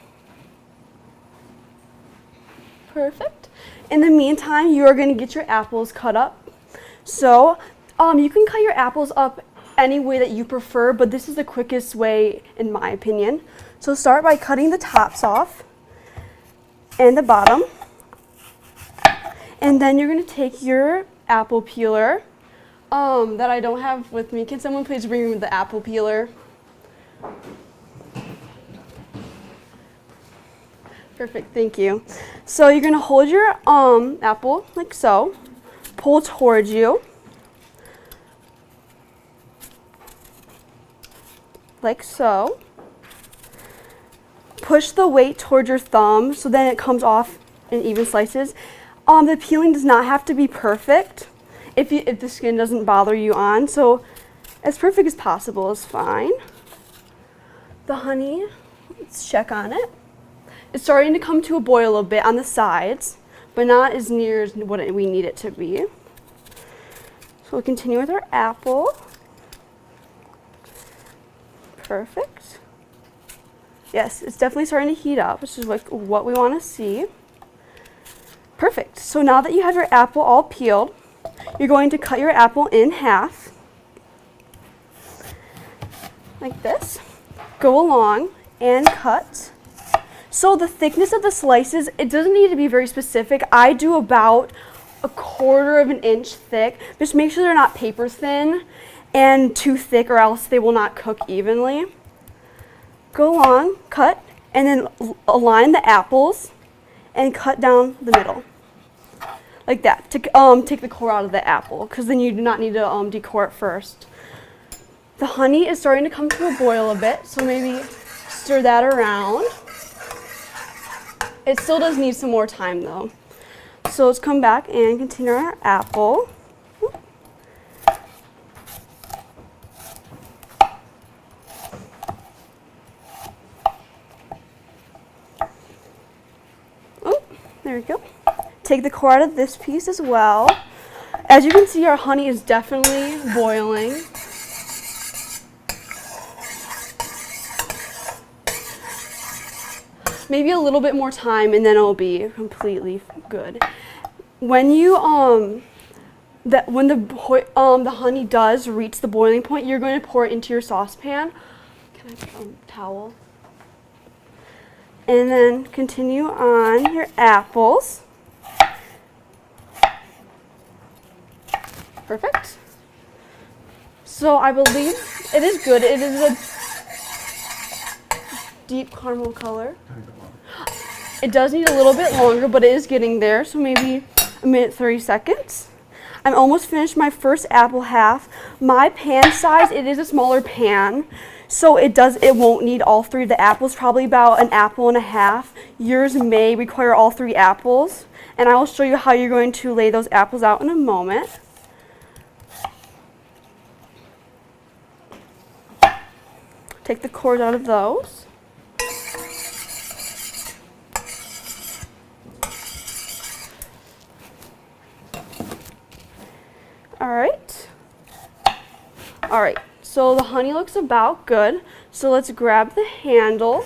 Perfect. In the meantime, you are going to get your apples cut up. So you can cut your apples up any way that you prefer, but this is the quickest way in my opinion. So start by cutting the tops off and the bottom. And then you're going to take your apple peeler that I don't have with me. Can someone please bring me the apple peeler? Perfect, thank you. So you're gonna hold your apple like so, pull towards you, like so. Push the weight towards your thumb so then it comes off in even slices. The peeling does not have to be perfect if the skin doesn't bother you on, so as perfect as possible is fine. The honey, let's check on it. It's starting to come to a boil a bit on the sides, but not as near as what we need it to be. So we'll continue with our apple. Perfect. Yes, it's definitely starting to heat up, which is like what we want to see. Perfect. So now that you have your apple all peeled, you're going to cut your apple in half, like this. Go along and cut. So the thickness of the slices, it doesn't need to be very specific. I do about 1/4 of an inch thick. Just make sure they're not paper thin and too thick or else they will not cook evenly. Go along, cut, and then align the apples and cut down the middle. Like that, to take the core out of the apple, because then you do not need to decore it first. The honey is starting to come to a boil a bit, so maybe stir that around. It still does need some more time though. So let's come back and continue our apple. Oh, there we go. Take the core out of this piece as well. As you can see, our honey is definitely boiling. Maybe a little bit more time and then it'll be completely good. When you when the honey does reach the boiling point, you're going to pour it into your saucepan. Can I have a towel? And then continue on your apples. Perfect. So I believe it is good. It is a deep caramel color. It does need a little bit longer, but it is getting there, so maybe 1:30 seconds. I'm almost finished my first apple half. My pan size, it is a smaller pan, so it won't need all 3 of the apples, probably about 1.5 apples. Yours may require all 3 apples, and I will show you how you're going to lay those apples out in a moment. Take the cores out of those. All right, so the honey looks about good. So let's grab the handle.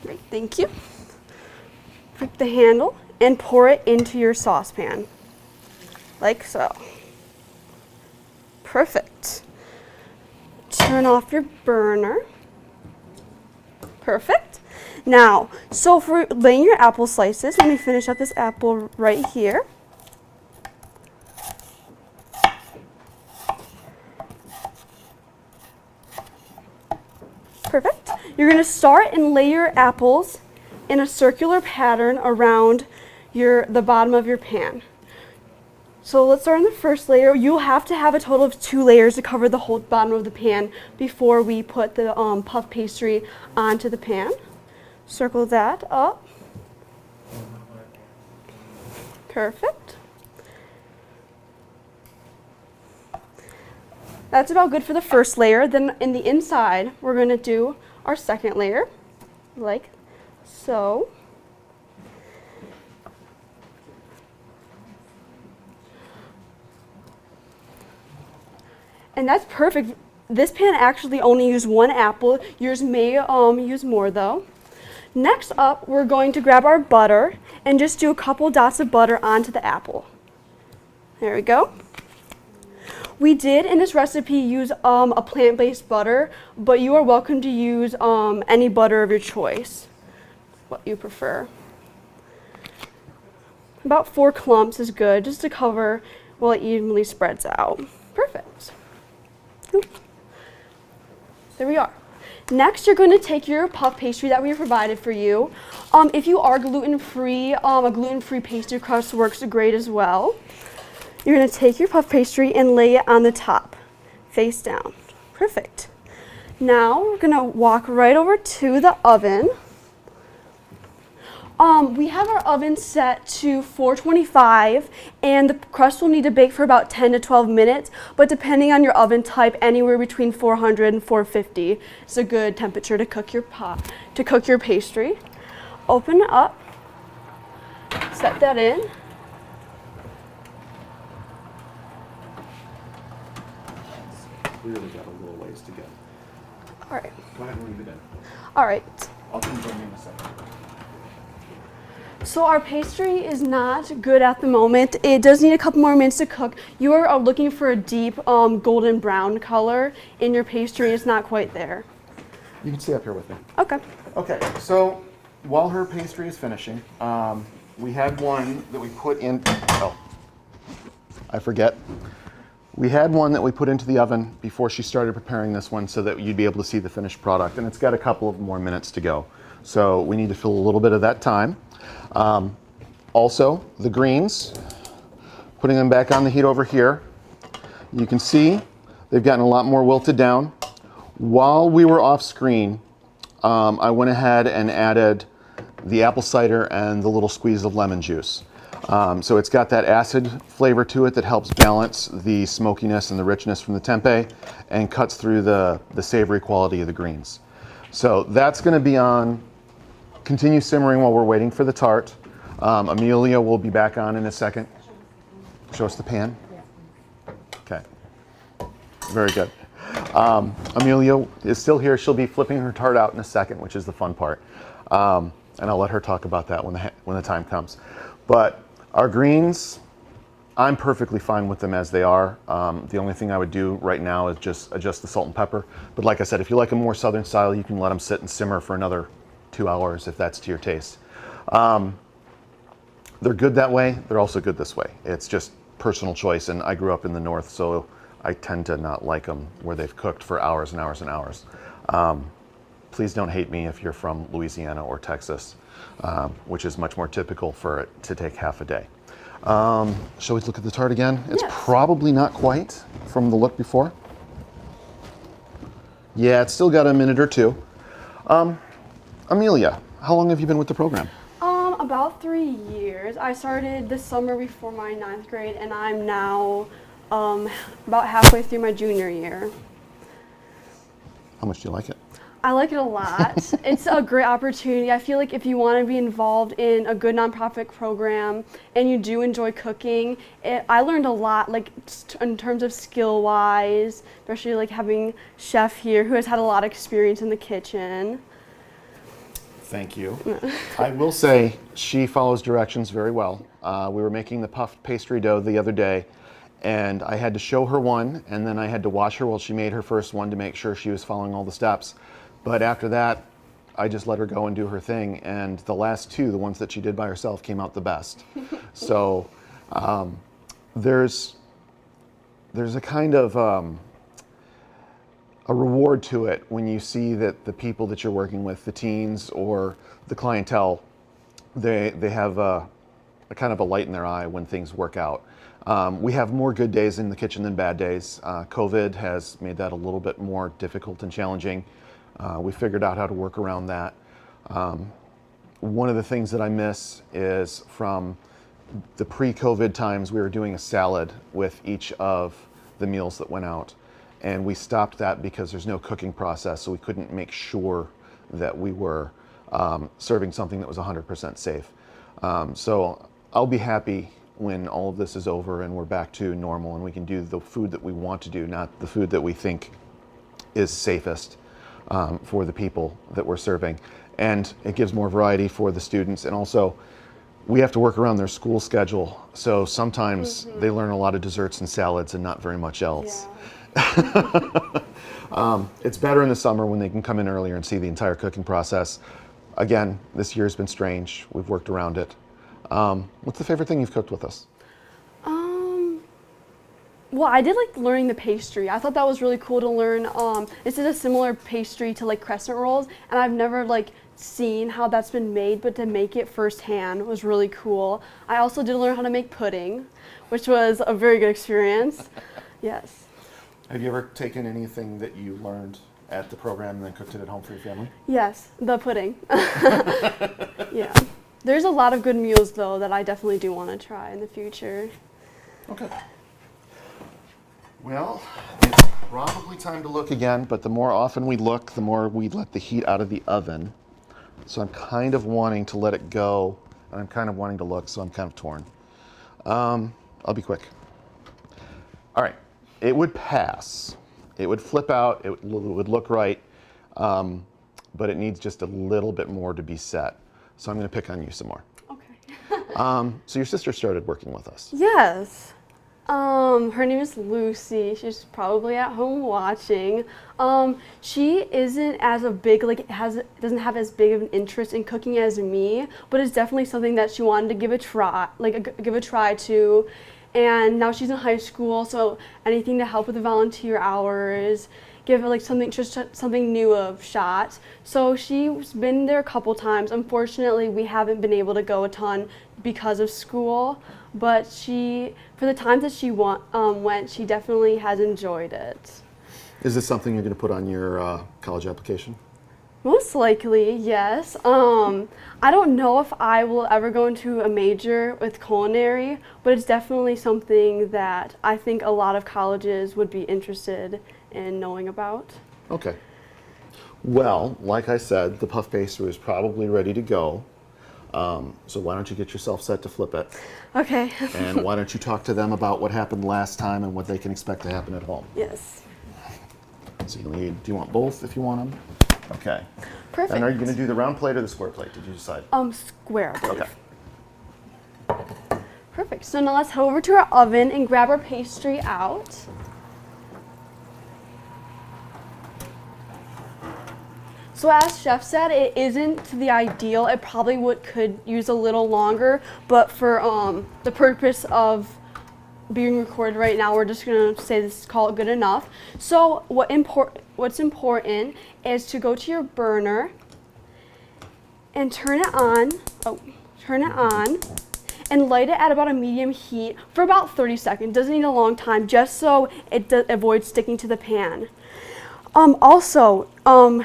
Great, thank you. Pick the handle and pour it into your saucepan, like so. Perfect. Turn off your burner. Perfect. Now, so for laying your apple slices, let me finish up this apple right here. Perfect. You're going to start and lay your apples in a circular pattern around the bottom of your pan. So let's start on the first layer. You'll have to have a total of 2 layers to cover the whole bottom of the pan before we put the puff pastry onto the pan. Circle that up. Perfect. That's about good for the first layer. Then in the inside, we're going to do our second layer, like so. And that's perfect. This pan actually only used 1 apple. Yours may use more though. Next up, we're going to grab our butter and just do a couple dots of butter onto the apple. There we go. We did in this recipe use a plant-based butter, but you are welcome to use any butter of your choice, what you prefer. About 4 clumps is good, just to cover while it evenly spreads out. Perfect. There we are. Next, you're going to take your puff pastry that we provided for you. If you are gluten-free, a gluten-free pastry crust works great as well. You're going to take your puff pastry and lay it on the top, face down. Perfect. Now, we're going to walk right over to the oven. We have our oven set to 425, and the crust will need to bake for about 10 to 12 minutes, but depending on your oven type, anywhere between 400 and 450 is a good temperature to cook your pastry. Open it up, set that in. Really got a little ways to go. All right. Go ahead and leave it in. All right. I'll come join you in a second. So our pastry is not good at the moment. It does need a couple more minutes to cook. You are looking for a deep golden brown color in your pastry. It's not quite there. You can stay up here with me. Okay. Okay, so while her pastry is finishing, we had one that we put in, oh, I forget. We had one that we put into the oven before she started preparing this one so that you'd be able to see the finished product, and it's got a couple of more minutes to go. So we need to fill a little bit of that time. Also, the greens, putting them back on the heat over here. You can see they've gotten a lot more wilted down. While we were off screen, I went ahead and added the apple cider and the little squeeze of lemon juice. So it's got that acid flavor to it that helps balance the smokiness and the richness from the tempeh and cuts through the savory quality of the greens. So that's going to be on. Continue simmering while we're waiting for the tart. Amelia will be back on in a second. Show us the pan. Okay. Very good. Amelia is still here. She'll be flipping her tart out in a second, which is the fun part. And I'll let her talk about that when the time comes. But our greens, I'm perfectly fine with them as they are. The only thing I would do right now is just adjust the salt and pepper. But like I said, if you like a more southern style, you can let them sit and simmer for another 2 hours if that's to your taste. They're good that way. They're also good this way. It's just personal choice, and I grew up in the north, so I tend to not like them where they've cooked for hours and hours and hours. Please don't hate me if you're from Louisiana or Texas, which is much more typical for it to take half a day. Shall we look at the tart again? It's probably not quite from the look before. Yeah, it's still got a minute or two. Amelia, how long have you been with the program? About 3 years. I started this summer before my 9th grade, and I'm now about halfway through my junior year. How much do you like it? I like it a lot. It's a great opportunity. I feel like if you want to be involved in a good nonprofit program and you do enjoy cooking, I learned a lot, like in terms of skill-wise, especially like having chef here who has had a lot of experience in the kitchen. Thank you. I will say she follows directions very well. We were making the puffed pastry dough the other day, and I had to show her one, and then I had to watch her while she made her first one to make sure she was following all the steps. But after that, I just let her go and do her thing, and the last two, the ones that she did by herself, came out the best. So there's a kind of a reward to it when you see that the people that you're working with, the teens or the clientele, they have a kind of a light in their eye when things work out. We have more good days in the kitchen than bad days. COVID has made that a little bit more difficult and challenging. We figured out how to work around that. One of the things that I miss is from the pre-COVID times, we were doing a salad with each of the meals that went out. And we stopped that because there's no cooking process, so we couldn't make sure that we were serving something that was 100% safe. So I'll be happy when all of this is over and we're back to normal and we can do the food that we want to do, not the food that we think is safest for the people that we're serving. And it gives more variety for the students, and also we have to work around their school schedule. So sometimes they learn a lot of desserts and salads and not very much else. Yeah. It's better in the summer when they can come in earlier and see the entire cooking process. Again, this year's been strange. We've worked around it. What's the favorite thing you've cooked with us? Well, I did like learning the pastry. I thought that was really cool to learn. This is a similar pastry to like crescent rolls, and I've never like seen how that's been made, but to make it firsthand was really cool. I also did learn how to make pudding, which was a very good experience. Yes. Have you ever taken anything that you learned at the program and then cooked it at home for your family? Yes, the pudding. Yeah. There's a lot of good meals though that I definitely do want to try in the future. Okay. Well, it's probably time to look again, but the more often we look, the more we let the heat out of the oven. So I'm kind of wanting to let it go, and I'm kind of wanting to look, so I'm kind of torn. I'll be quick. All right, it would pass. It would flip out, it would look right, but it needs just a little bit more to be set. So I'm gonna pick on you some more. Okay. So your sister started working with us. Yes. Her name is Lucy. She's probably at home watching. She isn't as a big, doesn't have as big of an interest in cooking as me, but it's definitely something that she wanted to give a try to. And now she's in high school, so anything to help with the volunteer hours, give her like something new a shot. So she's been there a couple times. Unfortunately, we haven't been able to go a ton because of school, but for the times that she went, she definitely has enjoyed it. Is this something you're going to put on your college application? Most likely, yes. I don't know if I will ever go into a major with culinary, but it's definitely something that I think a lot of colleges would be interested in knowing about. Okay. Well, like I said, the puff pastry is probably ready to go. So why don't you get yourself set to flip it? Okay. And why don't you talk to them about what happened last time and what they can expect to happen at home? Yes. So do you want both if you want them? Okay. Perfect. And are you going to do the round plate or the square plate? Did you decide? Square, I believe. Okay. Perfect. So now let's head over to our oven and grab our pastry out. So as Chef said, it isn't the ideal. It probably could use a little longer, but for the purpose of being recorded right now, we're just gonna call it good enough. So what's important is to go to your burner and turn it on. And light it at about a medium heat for about 30 seconds. Doesn't need a long time, just so it avoids sticking to the pan. Also,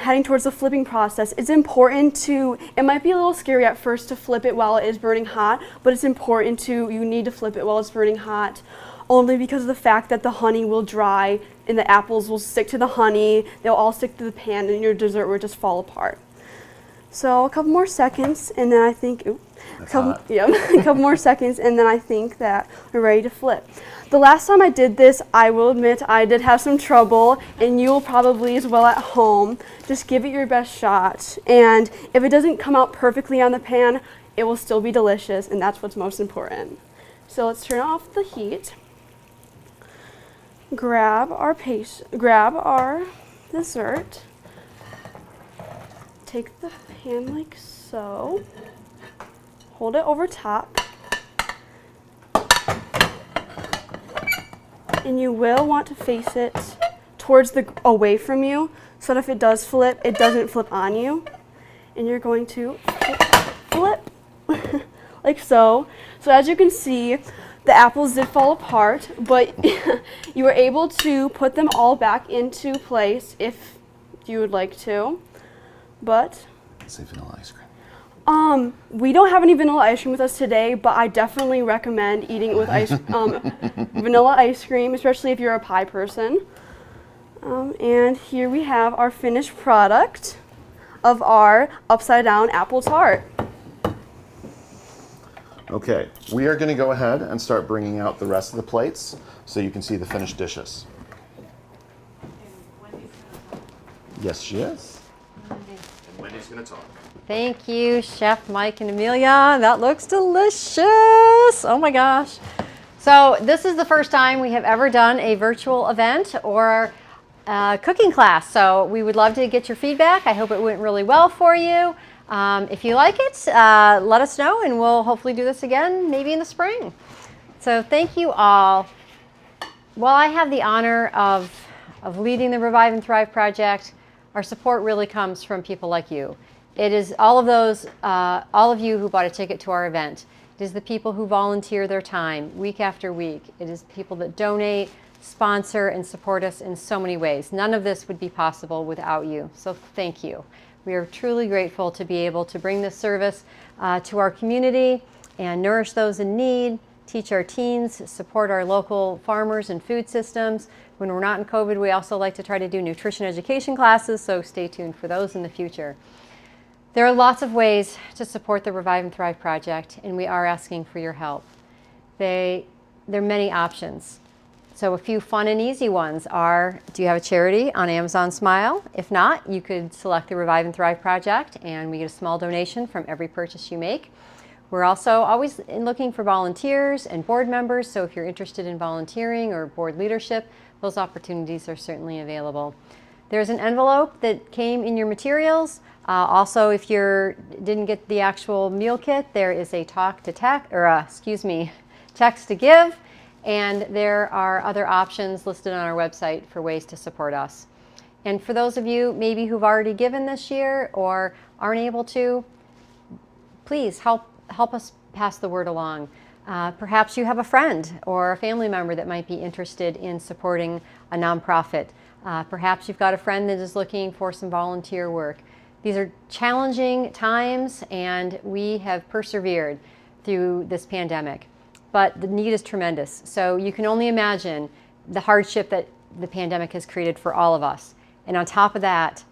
heading towards the flipping process, it's important it might be a little scary at first to flip it while it is burning hot, but it's important you need to flip it while it's burning hot, only because of the fact that the honey will dry and the apples will stick to the honey, they'll all stick to the pan, and your dessert will just fall apart. So a couple more seconds, and then I think, a couple more seconds, and then I think that we're ready to flip. The last time I did this, I will admit I did have some trouble, and you will probably as well at home. Just give it your best shot, and if it doesn't come out perfectly on the pan, it will still be delicious, and that's what's most important. So let's turn off the heat. Grab our dessert. Take the pan like so. Hold it over top. And you will want to face it away from you, so that if it does flip, it doesn't flip on you. And you're going to flip like so. So as you can see, the apples did fall apart, but you were able to put them all back into place if you would like to. But say vanilla ice cream. We don't have any vanilla ice cream with us today, but I definitely recommend eating it with vanilla ice cream, especially if you're a pie person. And here we have our finished product of our upside down apple tart. Okay, we are going to go ahead and start bringing out the rest of the plates so you can see the finished dishes. Yes, she is. And Wendy's going to talk. Thank you, Chef Mike and Amelia. That looks delicious. Oh my gosh. So this is the first time we have ever done a virtual event or cooking class. So we would love to get your feedback. I hope it went really well for you. If you like it, let us know, and we'll hopefully do this again maybe in the spring. So thank you all. While I have the honor of leading the Revive and Thrive project, our support really comes from people like you. It is all of you who bought a ticket to our event. It is the people who volunteer their time week after week. It is people that donate, sponsor, and support us in so many ways. None of this would be possible without you, so thank you. We are truly grateful to be able to bring this service to our community and nourish those in need, teach our teens, support our local farmers and food systems. When we're not in COVID, we also like to try to do nutrition education classes, so stay tuned for those in the future. There are lots of ways to support the Revive and Thrive project, and we are asking for your help. There are many options. So a few fun and easy ones are, do you have a charity on Amazon Smile? If not, you could select the Revive and Thrive project, and we get a small donation from every purchase you make. We're also always looking for volunteers and board members, so if you're interested in volunteering or board leadership, those opportunities are certainly available. There's an envelope that came in your materials. Also, if you didn't get the actual meal kit, there is a text to give, and there are other options listed on our website for ways to support us. And for those of you maybe who've already given this year or aren't able to, please help us pass the word along. Perhaps you have a friend or a family member that might be interested in supporting a nonprofit. Perhaps you've got a friend that is looking for some volunteer work. These are challenging times, and we have persevered through this pandemic, but the need is tremendous. So you can only imagine the hardship that the pandemic has created for all of us. And on top of that,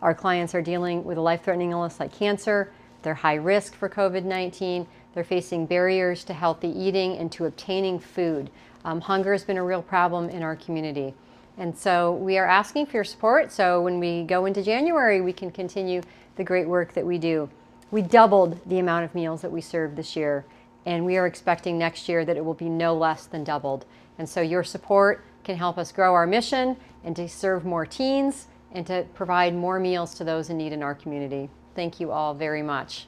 our clients are dealing with a life-threatening illness like cancer. They're high risk for COVID-19. They're facing barriers to healthy eating and to obtaining food. Hunger has been a real problem in our community. And so we are asking for your support, so when we go into January, we can continue the great work that we do. We doubled the amount of meals that we served this year, and we are expecting next year that it will be no less than doubled. And so your support can help us grow our mission and to serve more teens and to provide more meals to those in need in our community. Thank you all very much.